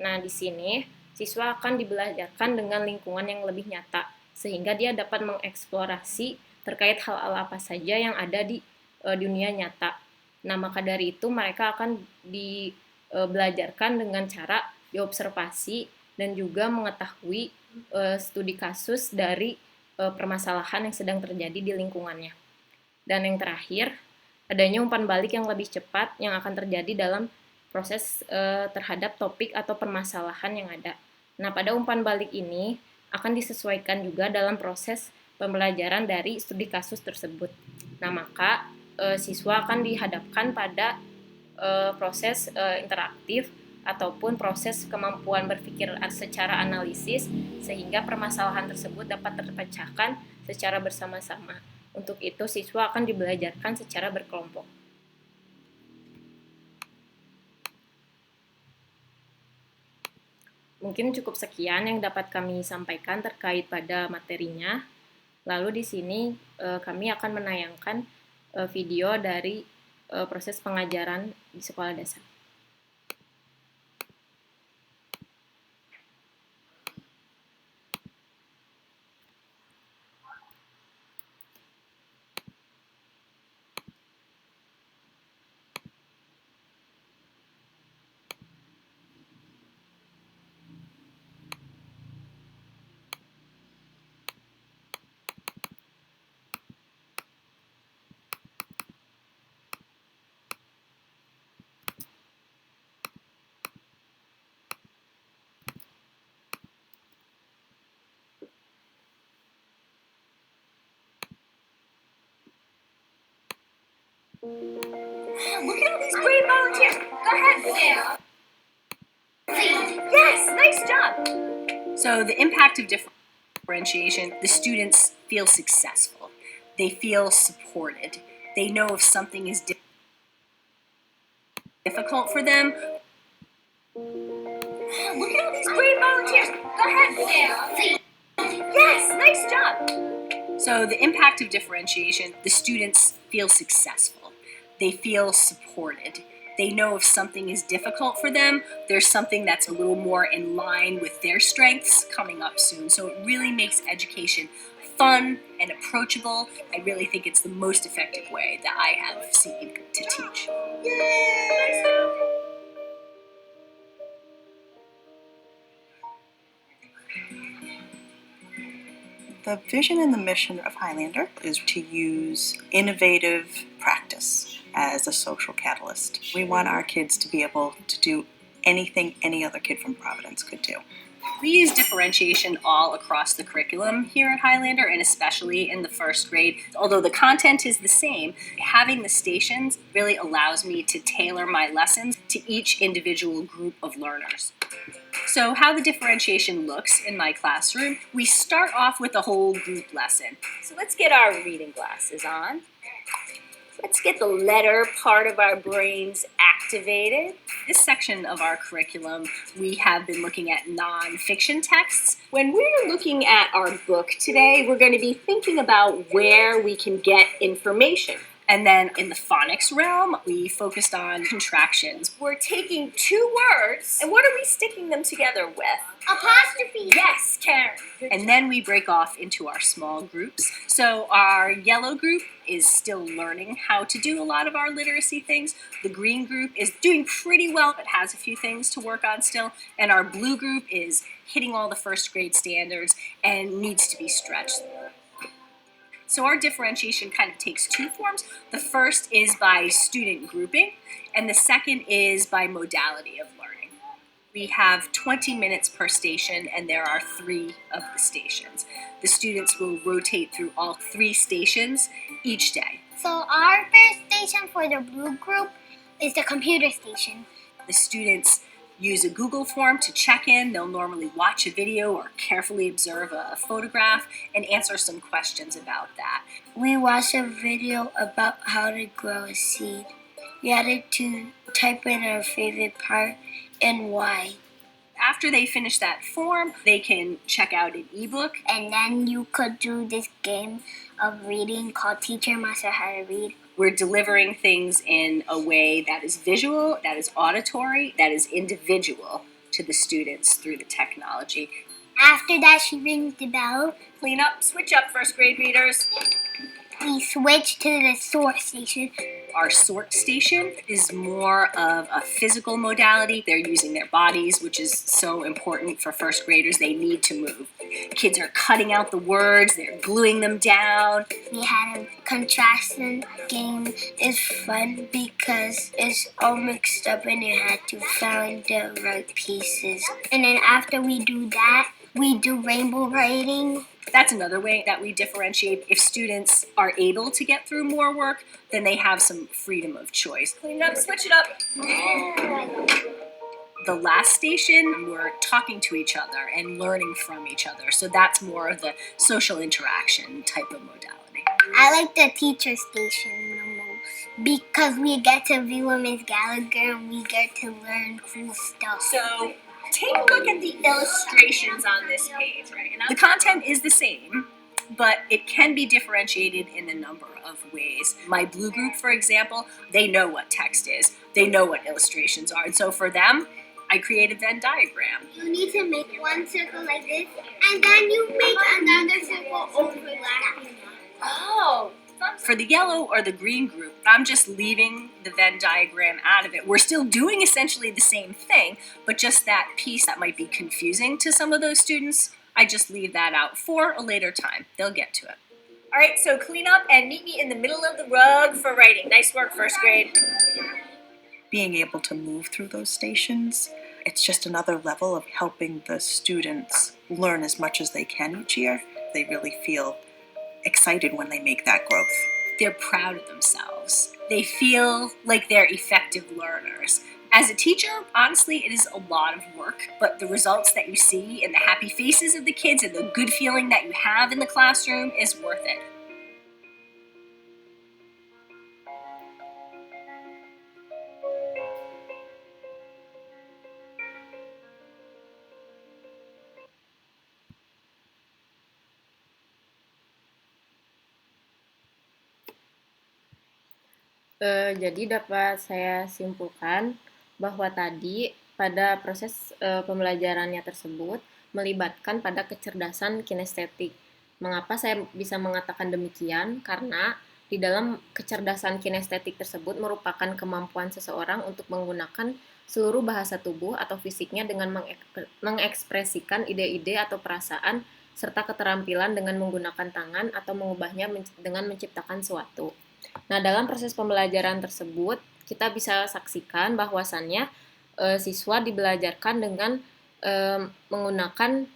A: Nah, di sini siswa akan dibelajarkan dengan lingkungan yang lebih nyata, sehingga dia dapat mengeksplorasi terkait hal-hal apa saja yang ada di dunia nyata. Nah, maka dari itu mereka akan dibelajarkan dengan cara diobservasi dan juga mengetahui studi kasus dari permasalahan yang sedang terjadi di lingkungannya. Dan yang terakhir, adanya umpan balik yang lebih cepat yang akan terjadi dalam proses terhadap topik atau permasalahan yang ada. Nah, pada umpan balik ini akan disesuaikan juga dalam proses pembelajaran dari studi kasus tersebut. Nah, maka siswa akan dihadapkan pada proses interaktif ataupun proses kemampuan berpikir secara analisis sehingga permasalahan tersebut dapat terpecahkan secara bersama-sama. Untuk itu, siswa akan dibelajarkan secara berkelompok. Mungkin cukup sekian yang dapat kami sampaikan terkait pada materinya. Lalu di sini kami akan menayangkan video dari proses pengajaran di sekolah dasar.
G: Look at all these great volunteers. Go ahead, Sam. Yes, nice job.
H: So the impact of differentiation, the students feel successful. They feel supported. They know if something is difficult for them.
G: Look at all these great volunteers. Go ahead, Sam. Yes, nice job.
H: So the impact of differentiation, the students feel successful. They feel supported. They know if something is difficult for them, there's something that's a little more in line with their strengths coming up soon. So it really makes education fun and approachable. I really think it's the most effective way that I have seen to teach.
I: The vision and the mission of Highlander is to use innovative practice as a social catalyst. We want our kids to be able to do anything any other kid from Providence could do.
H: We use differentiation all across the curriculum here at Highlander, and especially in the first grade. Although the content is the same, having the stations really allows me to tailor my lessons to each individual group of learners. So how the differentiation looks in my classroom, we start off with a whole group lesson. So let's get our reading glasses on. Let's get the letter part of our brains activated. This section of our curriculum, we have been looking at nonfiction texts. When we're looking at our book today, we're going to be thinking about where we can get information. And then in the phonics realm, we focused on contractions. We're taking two words, and what are we sticking them together with?
G: Apostrophe.
H: Yes, Karen. And then we break off into our small groups. So our yellow group is still learning how to do a lot of our literacy things. The green group is doing pretty well, but has a few things to work on still. And our blue group is hitting all the first grade standards and needs to be stretched. So our differentiation kind of takes two forms. The first is by student grouping, and the second is by modality of learning. We have 20 minutes per station, and there are 3 of the stations. The students will rotate through all 3 stations each day.
G: So our first station for the blue group is the computer station.
H: The students use a Google form to check in. They'll normally watch a video or carefully observe a photograph and answer some questions about that.
G: We watched a video about how to grow a seed. We had to type in our favorite part and why.
H: After they finish that form, they can check out an ebook.
G: And then you could do this game of reading called Teacher Must Know How to Read.
H: We're delivering things in a way that is visual, that is auditory, that is individual to the students through the technology.
G: After that, she rings the bell.
H: Clean up, switch up, first grade readers.
G: We switch to the sort station.
H: Our sort station is more of a physical modality. They're using their bodies, which is so important for first graders. They need to move. Kids are cutting out the words, they're gluing them down.
G: We had a contraction game. It's fun because it's all mixed up and you had to find the right pieces. And then after we do that, we do rainbow writing.
H: That's another way that we differentiate. If students are able to get through more work, then they have some freedom of choice. Clean it up, switch it up. The last station, we're talking to each other and learning from each other. So that's more of the social interaction type of modality.
G: I like the teacher station the most because we get to view Miss Gallagher and we get to learn cool stuff.
H: So take a look at the illustrations on this page, right? And the content is the same, but it can be differentiated in a number of ways. My blue group, for example, they know what text is. They know what illustrations are. And so for them, I created a Venn diagram.
G: You need to make one circle like this, and then you make another circle overlapping.
H: Oh. For the yellow or the green group, I'm just leaving the Venn diagram out of it. We're still doing essentially the same thing, but just that piece that might be confusing to some of those students, I just leave that out for a later time. They'll get to it. All right, so clean up and meet me in the middle of the rug for writing. Nice work, first grade.
I: Being able to move through those stations, it's just another level of helping the students learn as much as they can each year. They really feel excited when they make that growth.
H: They're proud of themselves. They feel like they're effective learners. As a teacher, honestly, it is a lot of work, but the results that you see and the happy faces of the kids and the good feeling that you have in the classroom is worth it.
A: Jadi dapat saya simpulkan bahwa tadi pada proses pembelajarannya tersebut melibatkan pada kecerdasan kinestetik. Mengapa saya bisa mengatakan demikian? Karena di dalam kecerdasan kinestetik tersebut merupakan kemampuan seseorang untuk menggunakan seluruh bahasa tubuh atau fisiknya dengan mengekspresikan ide-ide atau perasaan serta keterampilan dengan menggunakan tangan atau mengubahnya dengan menciptakan suatu. Nah, dalam proses pembelajaran tersebut, kita bisa saksikan bahwasannya siswa dibelajarkan dengan menggunakan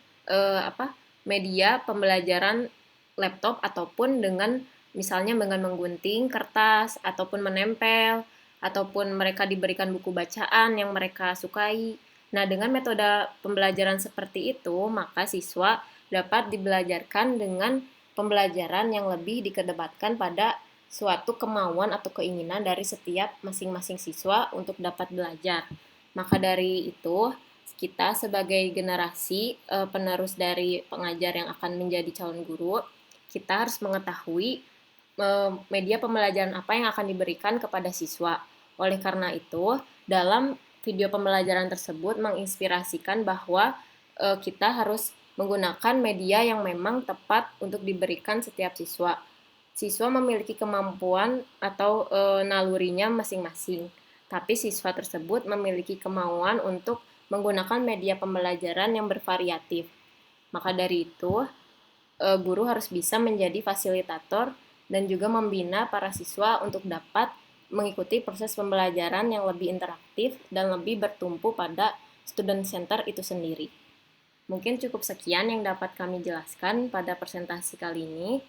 A: media pembelajaran laptop ataupun dengan misalnya dengan menggunting kertas ataupun menempel ataupun mereka diberikan buku bacaan yang mereka sukai. Nah, dengan metode pembelajaran seperti itu, maka siswa dapat dibelajarkan dengan pembelajaran yang lebih dikedepankan pada suatu kemauan atau keinginan dari setiap masing-masing siswa untuk dapat belajar. Maka dari itu, kita sebagai generasi penerus dari pengajar yang akan menjadi calon guru, kita harus mengetahui media pembelajaran apa yang akan diberikan kepada siswa. Oleh karena itu, dalam video pembelajaran tersebut menginspirasikan bahwa kita harus menggunakan media yang memang tepat untuk diberikan setiap siswa. Siswa memiliki kemampuan atau nalurinya masing-masing, tapi siswa tersebut memiliki kemauan untuk menggunakan media pembelajaran yang bervariatif. Maka dari itu, guru harus bisa menjadi fasilitator dan juga membina para siswa untuk dapat mengikuti proses pembelajaran yang lebih interaktif dan lebih bertumpu pada student center itu sendiri. Mungkin cukup sekian yang dapat kami jelaskan pada presentasi kali ini.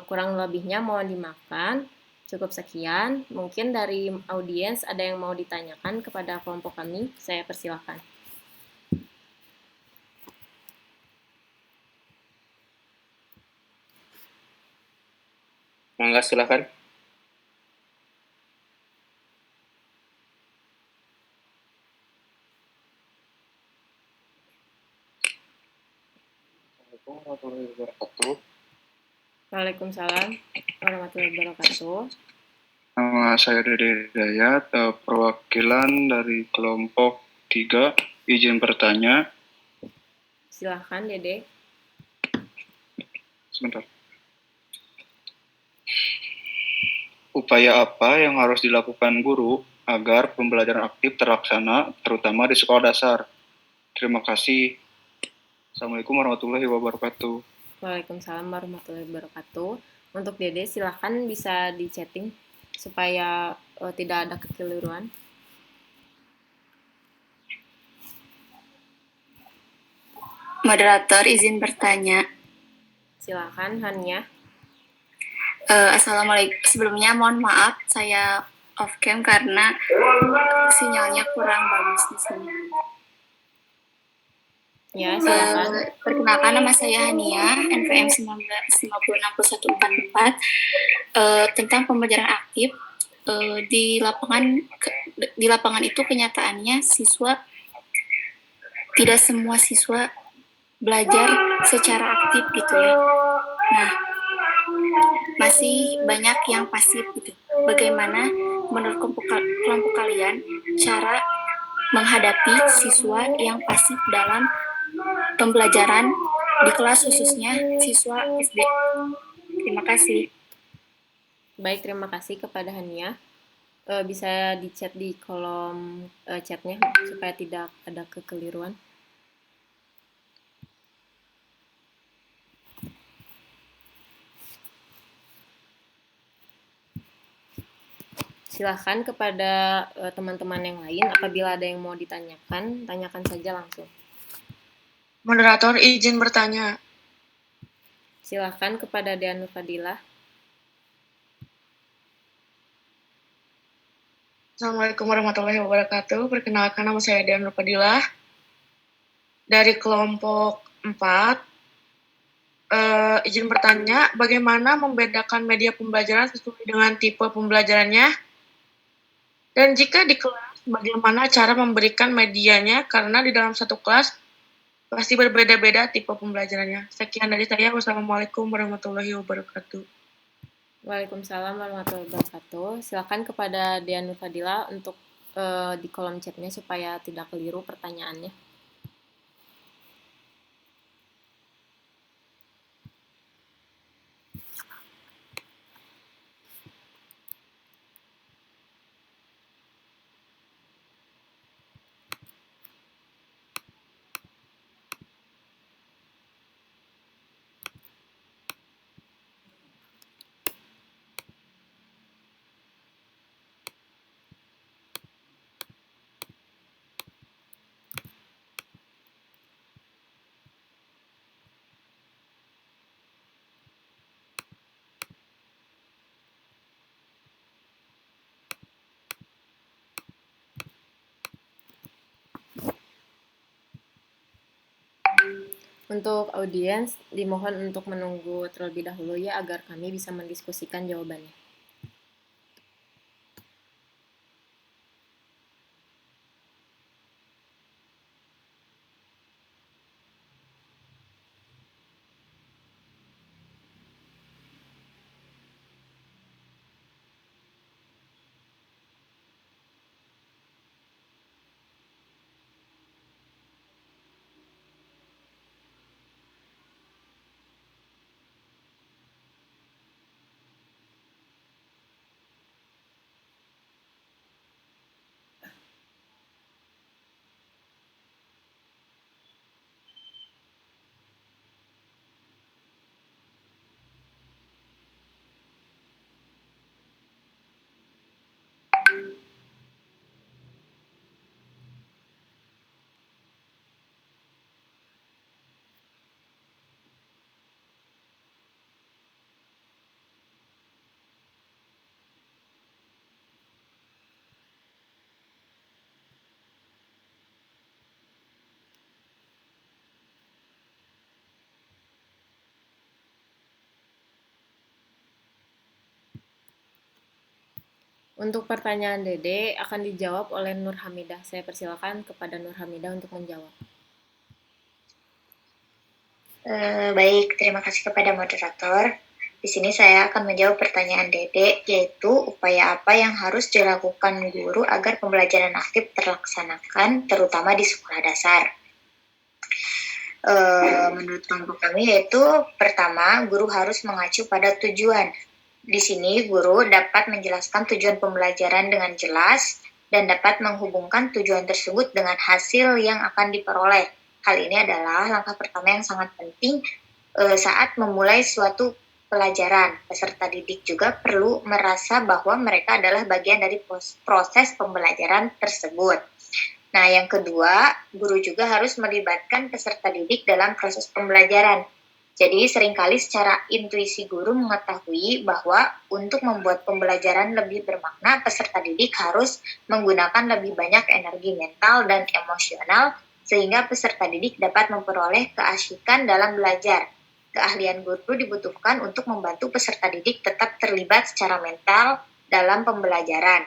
A: Kurang lebihnya mohon dimaafkan. Cukup sekian. Mungkin dari audiens ada yang mau ditanyakan kepada kelompok kami. Saya persilakan.
J: Mangga, silakan. Assalamualaikum warahmatullahi wabarakatuh.
A: Waalaikumsalam warahmatullahi wabarakatuh.
J: Nama saya Dede Hidayat, perwakilan dari kelompok 3. Izin bertanya.
A: Silahkan, Dede.
J: Sebentar. Upaya apa yang harus dilakukan guru agar pembelajaran aktif terlaksana, terutama di sekolah dasar? Terima kasih. Assalamualaikum warahmatullahi wabarakatuh.
A: Waalaikumsalam warahmatullahi wabarakatuh. Untuk Dede silahkan bisa di chatting supaya tidak ada kekeliruan.
K: Moderator izin bertanya.
A: Silakan Hania.
K: Assalamualaikum. Sebelumnya mohon maaf saya off cam karena sinyalnya kurang bagus di sini.
A: Ya, silakan.
K: Perkenalkan, nama saya Hania, NPM 19561444. Tentang pembelajaran aktif, di lapangan itu kenyataannya siswa, tidak semua siswa belajar secara aktif gitu ya. Nah, masih banyak yang pasif gitu. Bagaimana menurut kelompok kalian cara menghadapi siswa yang pasif dalam pembelajaran di kelas, khususnya siswa SD? Terima kasih.
A: Baik, terima kasih kepada Hania. Bisa di-chat di kolom chatnya supaya tidak ada kekeliruan. Silahkan kepada teman-teman yang lain, apabila ada yang mau ditanyakan, tanyakan saja langsung.
F: Moderator izin bertanya.
A: Silahkan kepada Dean Nurfadilah.
F: Assalamualaikum warahmatullahi wabarakatuh. Perkenalkan, nama saya Dean Nurfadilah dari kelompok 4. Izin bertanya, bagaimana membedakan media pembelajaran sesuai dengan tipe pembelajarannya? Dan jika di kelas, bagaimana cara memberikan medianya? Karena di dalam satu kelas pasti berbeda-beda tipe pembelajarannya. Sekian dari saya. Wassalamualaikum warahmatullahi wabarakatuh.
A: Waalaikumsalam warahmatullahi wabarakatuh. Silakan kepada Dian Nur Fadila untuk di kolom chatnya supaya tidak keliru pertanyaannya. Untuk audiens, dimohon untuk menunggu terlebih dahulu ya agar kami bisa mendiskusikan jawabannya. Untuk pertanyaan Dede akan dijawab oleh Nur Hamidah. Saya persilakan kepada Nur Hamidah untuk menjawab.
C: Baik, terima kasih kepada moderator. Di sini saya akan menjawab pertanyaan Dede, yaitu upaya apa yang harus dilakukan guru agar pembelajaran aktif terlaksanakan, terutama di sekolah dasar. Menurut kelompok kami yaitu pertama, guru harus mengacu pada tujuan. Di sini guru dapat menjelaskan tujuan pembelajaran dengan jelas dan dapat menghubungkan tujuan tersebut dengan hasil yang akan diperoleh. Hal ini adalah langkah pertama yang sangat penting saat memulai suatu pelajaran. Peserta didik juga perlu merasa bahwa mereka adalah bagian dari proses pembelajaran tersebut. Nah, yang kedua, guru juga harus melibatkan peserta didik dalam proses pembelajaran. Jadi, seringkali secara intuisi guru mengetahui bahwa untuk membuat pembelajaran lebih bermakna, peserta didik harus menggunakan lebih banyak energi mental dan emosional, sehingga peserta didik dapat memperoleh keasyikan dalam belajar. Keahlian guru dibutuhkan untuk membantu peserta didik tetap terlibat secara mental dalam pembelajaran.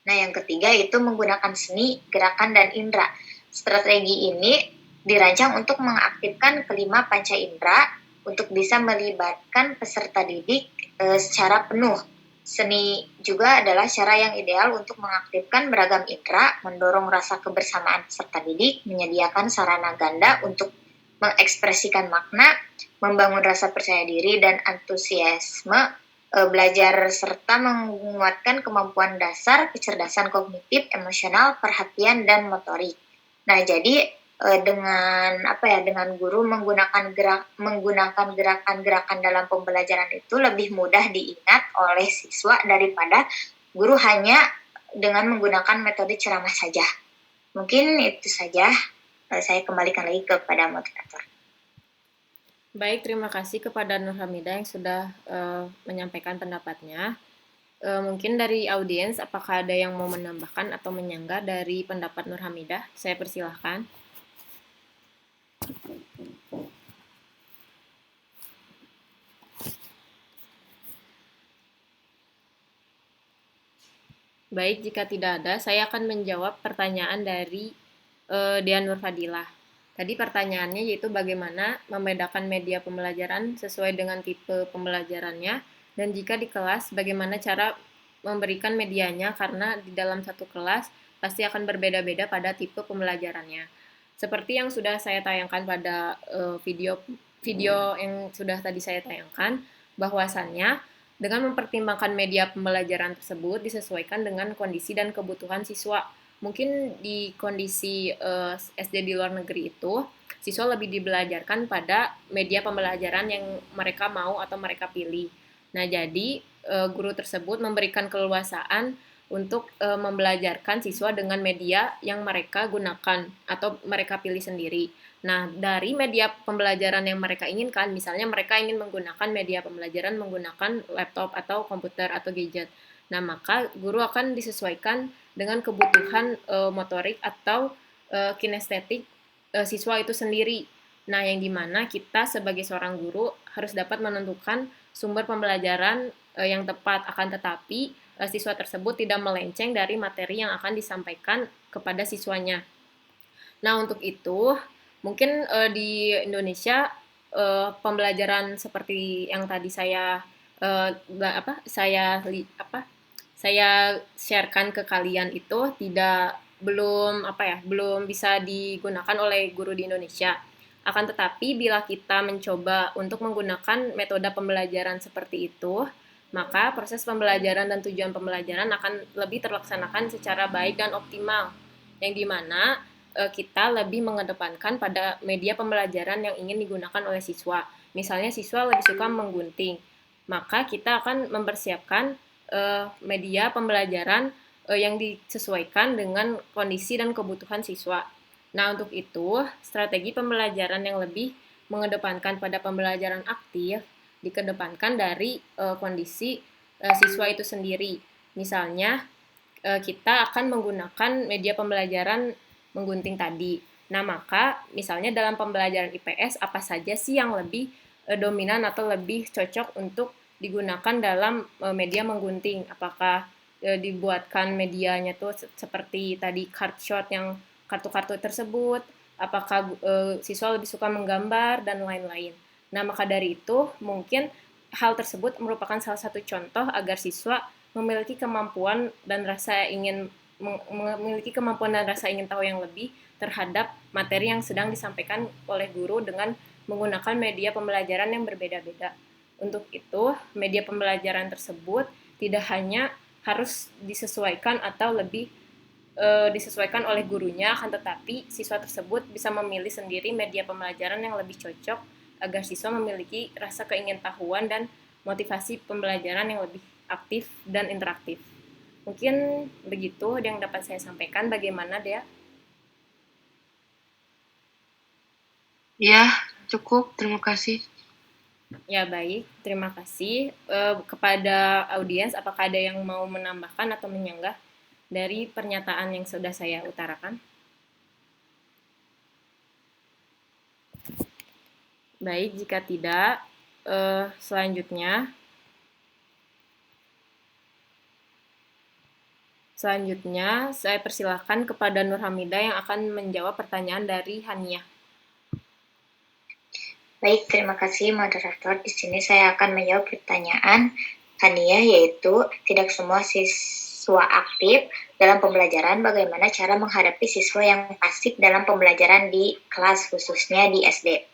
C: Nah, yang ketiga itu menggunakan seni, gerakan, dan indera. Strategi ini dirancang untuk mengaktifkan kelima panca indera untuk bisa melibatkan peserta didik secara penuh. Seni juga adalah cara yang ideal untuk mengaktifkan beragam indera, mendorong rasa kebersamaan peserta didik, menyediakan sarana ganda untuk mengekspresikan makna, membangun rasa percaya diri dan antusiasme belajar serta menguatkan kemampuan dasar, kecerdasan kognitif, emosional, perhatian dan motorik. Nah, jadi dengan guru menggunakan gerakan-gerakan dalam pembelajaran itu lebih mudah diingat oleh siswa daripada guru hanya dengan menggunakan metode ceramah saja. Mungkin itu saja. Saya kembalikan lagi kepada moderator.
A: Baik, terima kasih kepada Nur Hamidah yang sudah menyampaikan pendapatnya. Mungkin dari audiens, apakah ada yang mau menambahkan atau menyanggah dari pendapat Nur Hamidah? Saya persilahkan. Baik, jika tidak ada, saya akan menjawab pertanyaan dari Dian Nur Fadilah. Tadi pertanyaannya yaitu bagaimana membedakan media pembelajaran sesuai dengan tipe pembelajarannya Dan jika di kelas, bagaimana cara memberikan medianya, karena di dalam satu kelas pasti akan berbeda-beda pada tipe pembelajarannya. Seperti yang sudah saya tayangkan pada video yang sudah tadi saya tayangkan, bahwasannya dengan mempertimbangkan media pembelajaran tersebut disesuaikan dengan kondisi dan kebutuhan siswa. Mungkin di kondisi SD di luar negeri itu, siswa lebih dibelajarkan pada media pembelajaran yang mereka mau atau mereka pilih. Nah, jadi guru tersebut memberikan keleluasaan untuk membelajarkan siswa dengan media yang mereka gunakan atau mereka pilih sendiri. Nah, dari media pembelajaran yang mereka inginkan, misalnya mereka ingin menggunakan media pembelajaran menggunakan laptop atau komputer atau gadget. Nah, maka guru akan disesuaikan dengan kebutuhan motorik atau kinestetik siswa itu sendiri. Nah, yang dimana kita sebagai seorang guru harus dapat menentukan sumber pembelajaran yang tepat, akan tetapi siswa tersebut tidak melenceng dari materi yang akan disampaikan kepada siswanya. Nah, untuk itu, mungkin di Indonesia pembelajaran seperti yang tadi saya sharekan ke kalian itu belum bisa digunakan oleh guru di Indonesia. Akan tetapi bila kita mencoba untuk menggunakan metode pembelajaran seperti itu, maka proses pembelajaran dan tujuan pembelajaran akan lebih terlaksanakan secara baik dan optimal, yang dimana kita lebih mengedepankan pada media pembelajaran yang ingin digunakan oleh siswa. Misalnya siswa lebih suka menggunting, maka kita akan mempersiapkan media pembelajaran yang disesuaikan dengan kondisi dan kebutuhan siswa. Nah, untuk itu, strategi pembelajaran yang lebih mengedepankan pada pembelajaran aktif dikedepankan dari kondisi siswa itu sendiri. Misalnya, kita akan menggunakan media pembelajaran menggunting tadi. Nah, maka misalnya dalam pembelajaran IPS, apa saja sih yang lebih dominan atau lebih cocok untuk digunakan dalam media menggunting? Apakah dibuatkan medianya tuh seperti tadi cardshot yang kartu-kartu tersebut, apakah siswa lebih suka menggambar, dan lain-lain. Nah, maka dari itu, mungkin hal tersebut merupakan salah satu contoh agar siswa memiliki kemampuan dan rasa ingin tahu yang lebih terhadap materi yang sedang disampaikan oleh guru dengan menggunakan media pembelajaran yang berbeda-beda. Untuk itu, media pembelajaran tersebut tidak hanya harus disesuaikan atau lebih disesuaikan oleh gurunya, akan tetapi siswa tersebut bisa memilih sendiri media pembelajaran yang lebih cocok agar siswa memiliki rasa keingintahuan dan motivasi pembelajaran yang lebih aktif dan interaktif. Mungkin begitu yang dapat saya sampaikan. Bagaimana, Dea?
L: Ya, cukup. Terima kasih.
A: Ya, baik. Terima kasih. Kepada audiens, apakah ada yang mau menambahkan atau menyanggah dari pernyataan yang sudah saya utarakan? Baik, jika tidak, selanjutnya saya persilahkan kepada Nur Hamidah yang akan menjawab pertanyaan dari Hania.
C: Baik, terima kasih moderator. Di sini saya akan menjawab pertanyaan Hania, yaitu tidak semua siswa aktif dalam pembelajaran, bagaimana cara menghadapi siswa yang pasif dalam pembelajaran di kelas, khususnya di SD.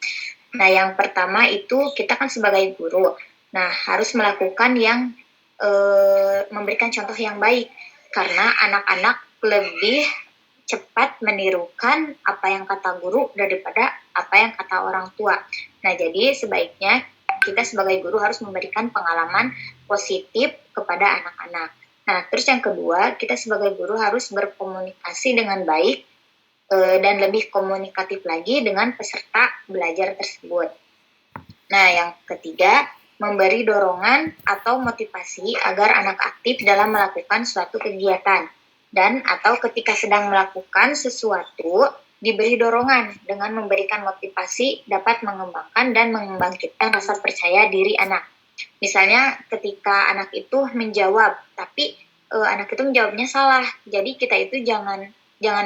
C: Nah, yang pertama itu kita kan sebagai guru, nah harus melakukan yang memberikan contoh yang baik, karena anak-anak lebih cepat menirukan apa yang kata guru daripada apa yang kata orang tua. Nah, jadi sebaiknya kita sebagai guru harus memberikan pengalaman positif kepada anak-anak. Nah, terus yang kedua, kita sebagai guru harus berkomunikasi dengan baik dan lebih komunikatif lagi dengan peserta belajar tersebut. Nah, yang ketiga, memberi dorongan atau motivasi agar anak aktif dalam melakukan suatu kegiatan, dan atau ketika sedang melakukan sesuatu diberi dorongan dengan memberikan motivasi dapat mengembangkan dan membangkitkan rasa percaya diri anak. Misalnya ketika anak itu menjawab, tapi anak itu menjawabnya salah, jadi kita itu jangan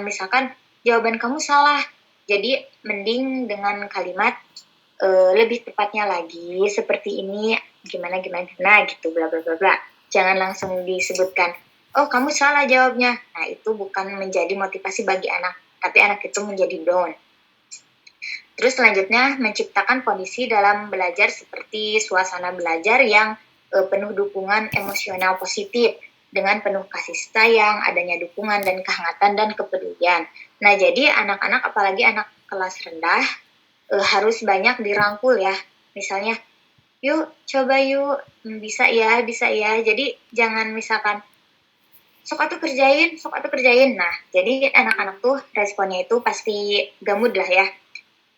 C: misalkan jawaban kamu salah, jadi mending dengan kalimat lebih tepatnya lagi seperti ini, gimana gitu, bla bla bla bla. Jangan langsung disebutkan, oh kamu salah jawabnya. Nah, itu bukan menjadi motivasi bagi anak, tapi anak itu menjadi down. Terus selanjutnya menciptakan kondisi dalam belajar seperti suasana belajar yang penuh dukungan emosional positif dengan penuh kasih sayang, adanya dukungan dan kehangatan dan kepedulian. Nah, jadi anak-anak, apalagi anak kelas rendah, harus banyak dirangkul ya. Misalnya, yuk coba yuk, bisa ya. Jadi jangan misalkan, sok atuh kerjain. Nah, jadi anak-anak tuh responnya itu pasti gamut lah ya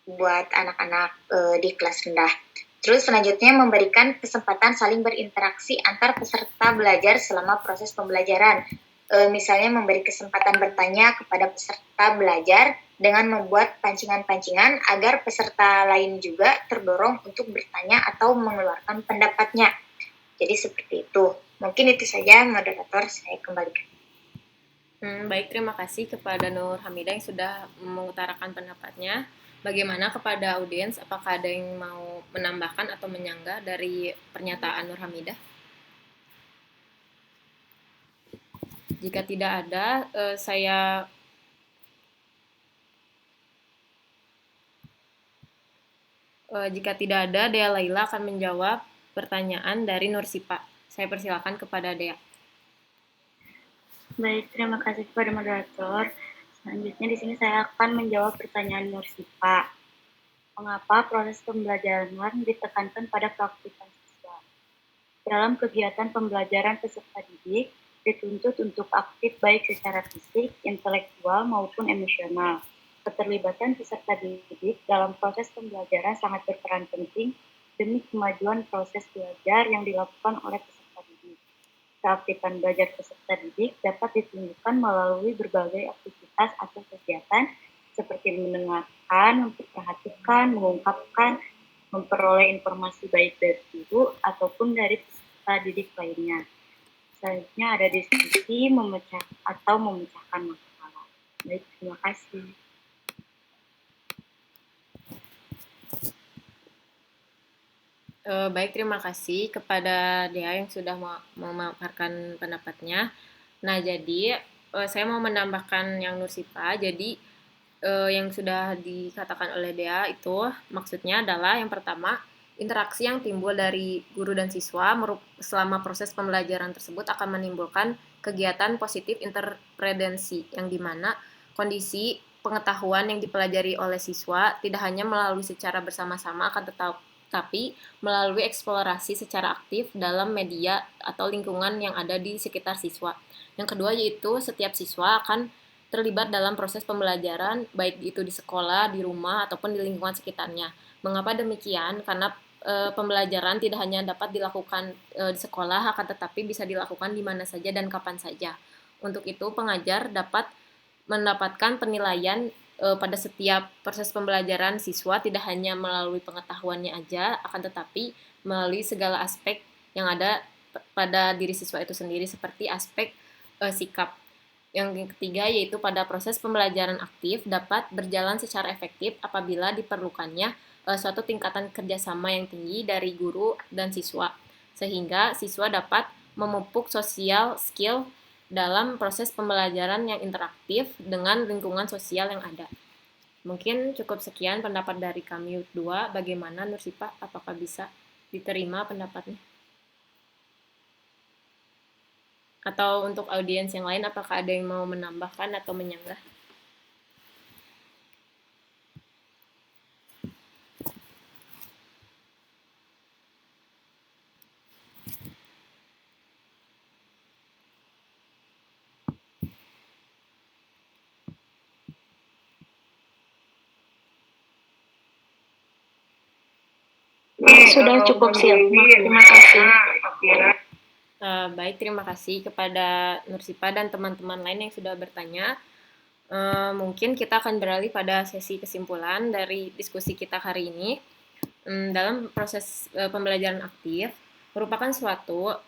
C: buat anak-anak di kelas rendah. Terus selanjutnya memberikan kesempatan saling berinteraksi antar peserta belajar selama proses pembelajaran. Misalnya memberi kesempatan bertanya kepada peserta belajar dengan membuat pancingan-pancingan agar peserta lain juga terdorong untuk bertanya atau mengeluarkan pendapatnya. Jadi seperti itu. Mungkin itu saja, moderator, saya kembalikan.
A: Baik, terima kasih kepada Nur Hamidah yang sudah mengutarakan pendapatnya. Bagaimana kepada audiens, apakah ada yang mau menambahkan atau menyanggah dari pernyataan Nur Hamidah? Jika tidak ada, jika tidak ada, Dea Laila akan menjawab pertanyaan dari Nur Sipa. Saya persilakan kepada Dea.
D: Baik, terima kasih kepada moderator. Selanjutnya di sini saya akan menjawab pertanyaan Nur Sipa. Mengapa proses pembelajaran ditekankan pada keaktifan siswa? Dalam kegiatan pembelajaran peserta didik, dituntut untuk aktif baik secara fisik, intelektual, maupun emosional. Keterlibatan peserta didik dalam proses pembelajaran sangat berperan penting demi kemajuan proses belajar yang dilakukan oleh peserta didik. Keaktifan belajar peserta didik dapat ditunjukkan melalui berbagai aktivitas atau kegiatan seperti mendengarkan, memperhatikan, mengungkapkan, memperoleh informasi baik dari guru ataupun dari peserta didik lainnya. Selanjutnya ada diskusi, memecahkan masalah. Baik, terima kasih.
A: Baik, terima kasih kepada Dea yang sudah memaparkan pendapatnya. Nah, jadi saya mau menambahkan yang Nur Sipa. Jadi yang sudah dikatakan oleh Dea itu maksudnya adalah yang pertama, interaksi yang timbul dari guru dan siswa selama proses pembelajaran tersebut akan menimbulkan kegiatan positif interpredensi, yang dimana kondisi pengetahuan yang dipelajari oleh siswa tidak hanya melalui secara bersama-sama akan tapi melalui eksplorasi secara aktif dalam media atau lingkungan yang ada di sekitar siswa. Yang kedua yaitu setiap siswa akan terlibat dalam proses pembelajaran, baik itu di sekolah, di rumah, ataupun di lingkungan sekitarnya. Mengapa demikian? Karena pembelajaran tidak hanya dapat dilakukan di sekolah, akan tetapi bisa dilakukan di mana saja dan kapan saja. Untuk itu, pengajar dapat mendapatkan penilaian pada setiap proses pembelajaran siswa tidak hanya melalui pengetahuannya aja, akan tetapi melalui segala aspek yang ada pada diri siswa itu sendiri, seperti aspek sikap. Yang ketiga yaitu pada proses pembelajaran aktif dapat berjalan secara efektif apabila diperlukannya suatu tingkatan kerjasama yang tinggi dari guru dan siswa, sehingga siswa dapat memupuk social skill dalam proses pembelajaran yang interaktif dengan lingkungan sosial yang ada. Mungkin cukup sekian pendapat dari kami berdua. Bagaimana Nur Sipa? Apakah bisa diterima pendapatnya? Atau untuk audiens yang lain, apakah ada yang mau menambahkan atau menyanggah?
D: Sudah cukup siap. Terima kasih.
A: Baik, terima kasih kepada Nur Sipa dan teman-teman lain yang sudah bertanya. Mungkin kita akan beralih pada sesi kesimpulan dari diskusi kita hari ini. Dalam proses pembelajaran aktif merupakan suatu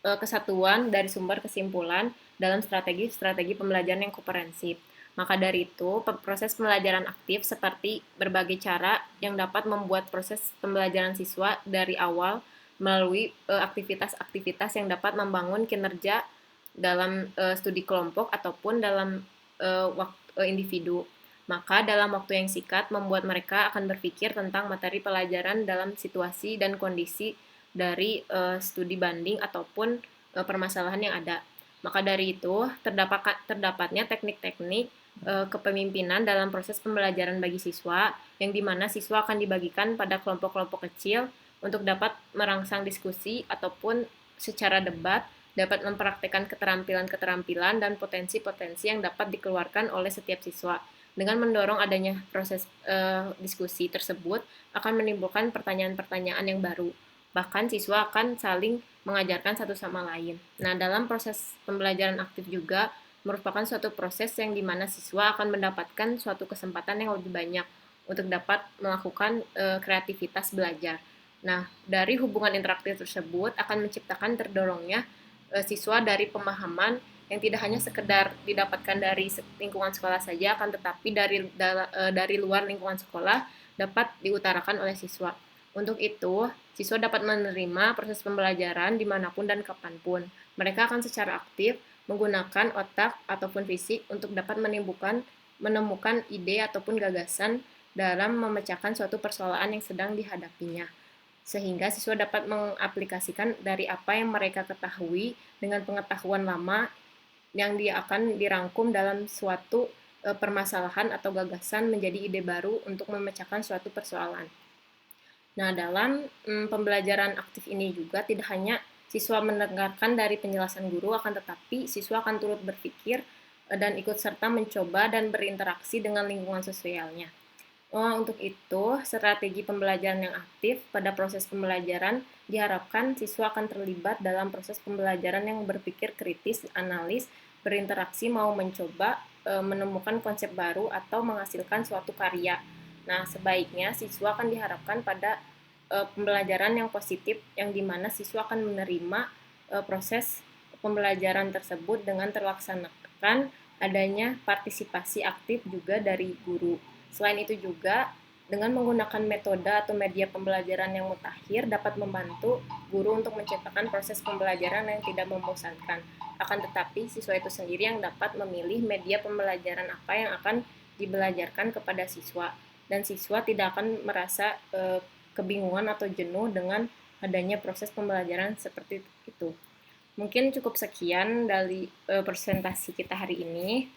A: kesatuan dari sumber kesimpulan dalam strategi pembelajaran yang komprehensif. Maka dari itu, proses pembelajaran aktif seperti berbagai cara yang dapat membuat proses pembelajaran siswa dari awal melalui aktivitas-aktivitas yang dapat membangun kinerja dalam studi kelompok ataupun dalam individu. Maka dalam waktu yang singkat membuat mereka akan berpikir tentang materi pelajaran dalam situasi dan kondisi dari studi banding ataupun permasalahan yang ada. Maka dari itu terdapatnya teknik-teknik kepemimpinan dalam proses pembelajaran bagi siswa, yang dimana siswa akan dibagikan pada kelompok-kelompok kecil untuk dapat merangsang diskusi ataupun secara debat, dapat mempraktekkan keterampilan-keterampilan dan potensi-potensi yang dapat dikeluarkan oleh setiap siswa. Dengan mendorong adanya proses diskusi tersebut akan menimbulkan pertanyaan-pertanyaan yang baru. Bahkan siswa akan saling mengajarkan satu sama lain. Nah, dalam proses pembelajaran aktif juga merupakan suatu proses yang dimana siswa akan mendapatkan suatu kesempatan yang lebih banyak untuk dapat melakukan kreativitas belajar. Nah, dari hubungan interaktif tersebut akan menciptakan terdorongnya siswa dari pemahaman yang tidak hanya sekedar didapatkan dari lingkungan sekolah saja, akan tetapi dari luar lingkungan sekolah dapat diutarakan oleh siswa. Untuk itu, siswa dapat menerima proses pembelajaran dimanapun dan kapanpun. Mereka akan secara aktif menggunakan otak ataupun fisik untuk dapat menemukan ide ataupun gagasan dalam memecahkan suatu persoalan yang sedang dihadapinya. Sehingga siswa dapat mengaplikasikan dari apa yang mereka ketahui dengan pengetahuan lama yang dia akan dirangkum dalam suatu permasalahan atau gagasan menjadi ide baru untuk memecahkan suatu persoalan. Nah, dalam pembelajaran aktif ini juga tidak hanya siswa mendengarkan dari penjelasan guru, akan tetapi siswa akan turut berpikir dan ikut serta mencoba dan berinteraksi dengan lingkungan sosialnya. Untuk itu, strategi pembelajaran yang aktif pada proses pembelajaran diharapkan siswa akan terlibat dalam proses pembelajaran yang berpikir kritis, analis, berinteraksi, mau mencoba, menemukan konsep baru, atau menghasilkan suatu karya. Nah, sebaiknya siswa akan diharapkan pada pembelajaran yang positif, yang dimana siswa akan menerima proses pembelajaran tersebut dengan terlaksanakan adanya partisipasi aktif juga dari guru. Selain itu juga, dengan menggunakan metode atau media pembelajaran yang mutakhir dapat membantu guru untuk menciptakan proses pembelajaran yang tidak membosankan. Akan tetapi, siswa itu sendiri yang dapat memilih media pembelajaran apa yang akan dibelajarkan kepada siswa. Dan siswa tidak akan merasa kebingungan atau jenuh dengan adanya proses pembelajaran seperti itu. Mungkin cukup sekian dari presentasi kita hari ini.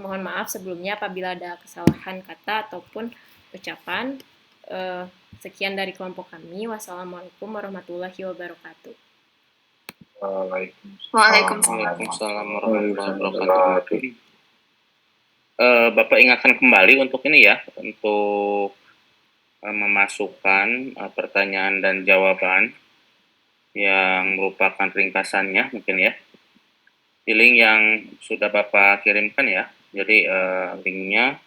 A: Mohon maaf sebelumnya apabila ada kesalahan kata ataupun ucapan. Sekian dari kelompok kami. Wassalamualaikum warahmatullahi wabarakatuh.
M: Waalaikumsalam warahmatullahi wabarakatuh. Bapak ingatkan kembali untuk ini ya, untuk memasukkan pertanyaan dan jawaban yang merupakan ringkasannya mungkin ya, di link yang sudah Bapak kirimkan ya. Jadi linknya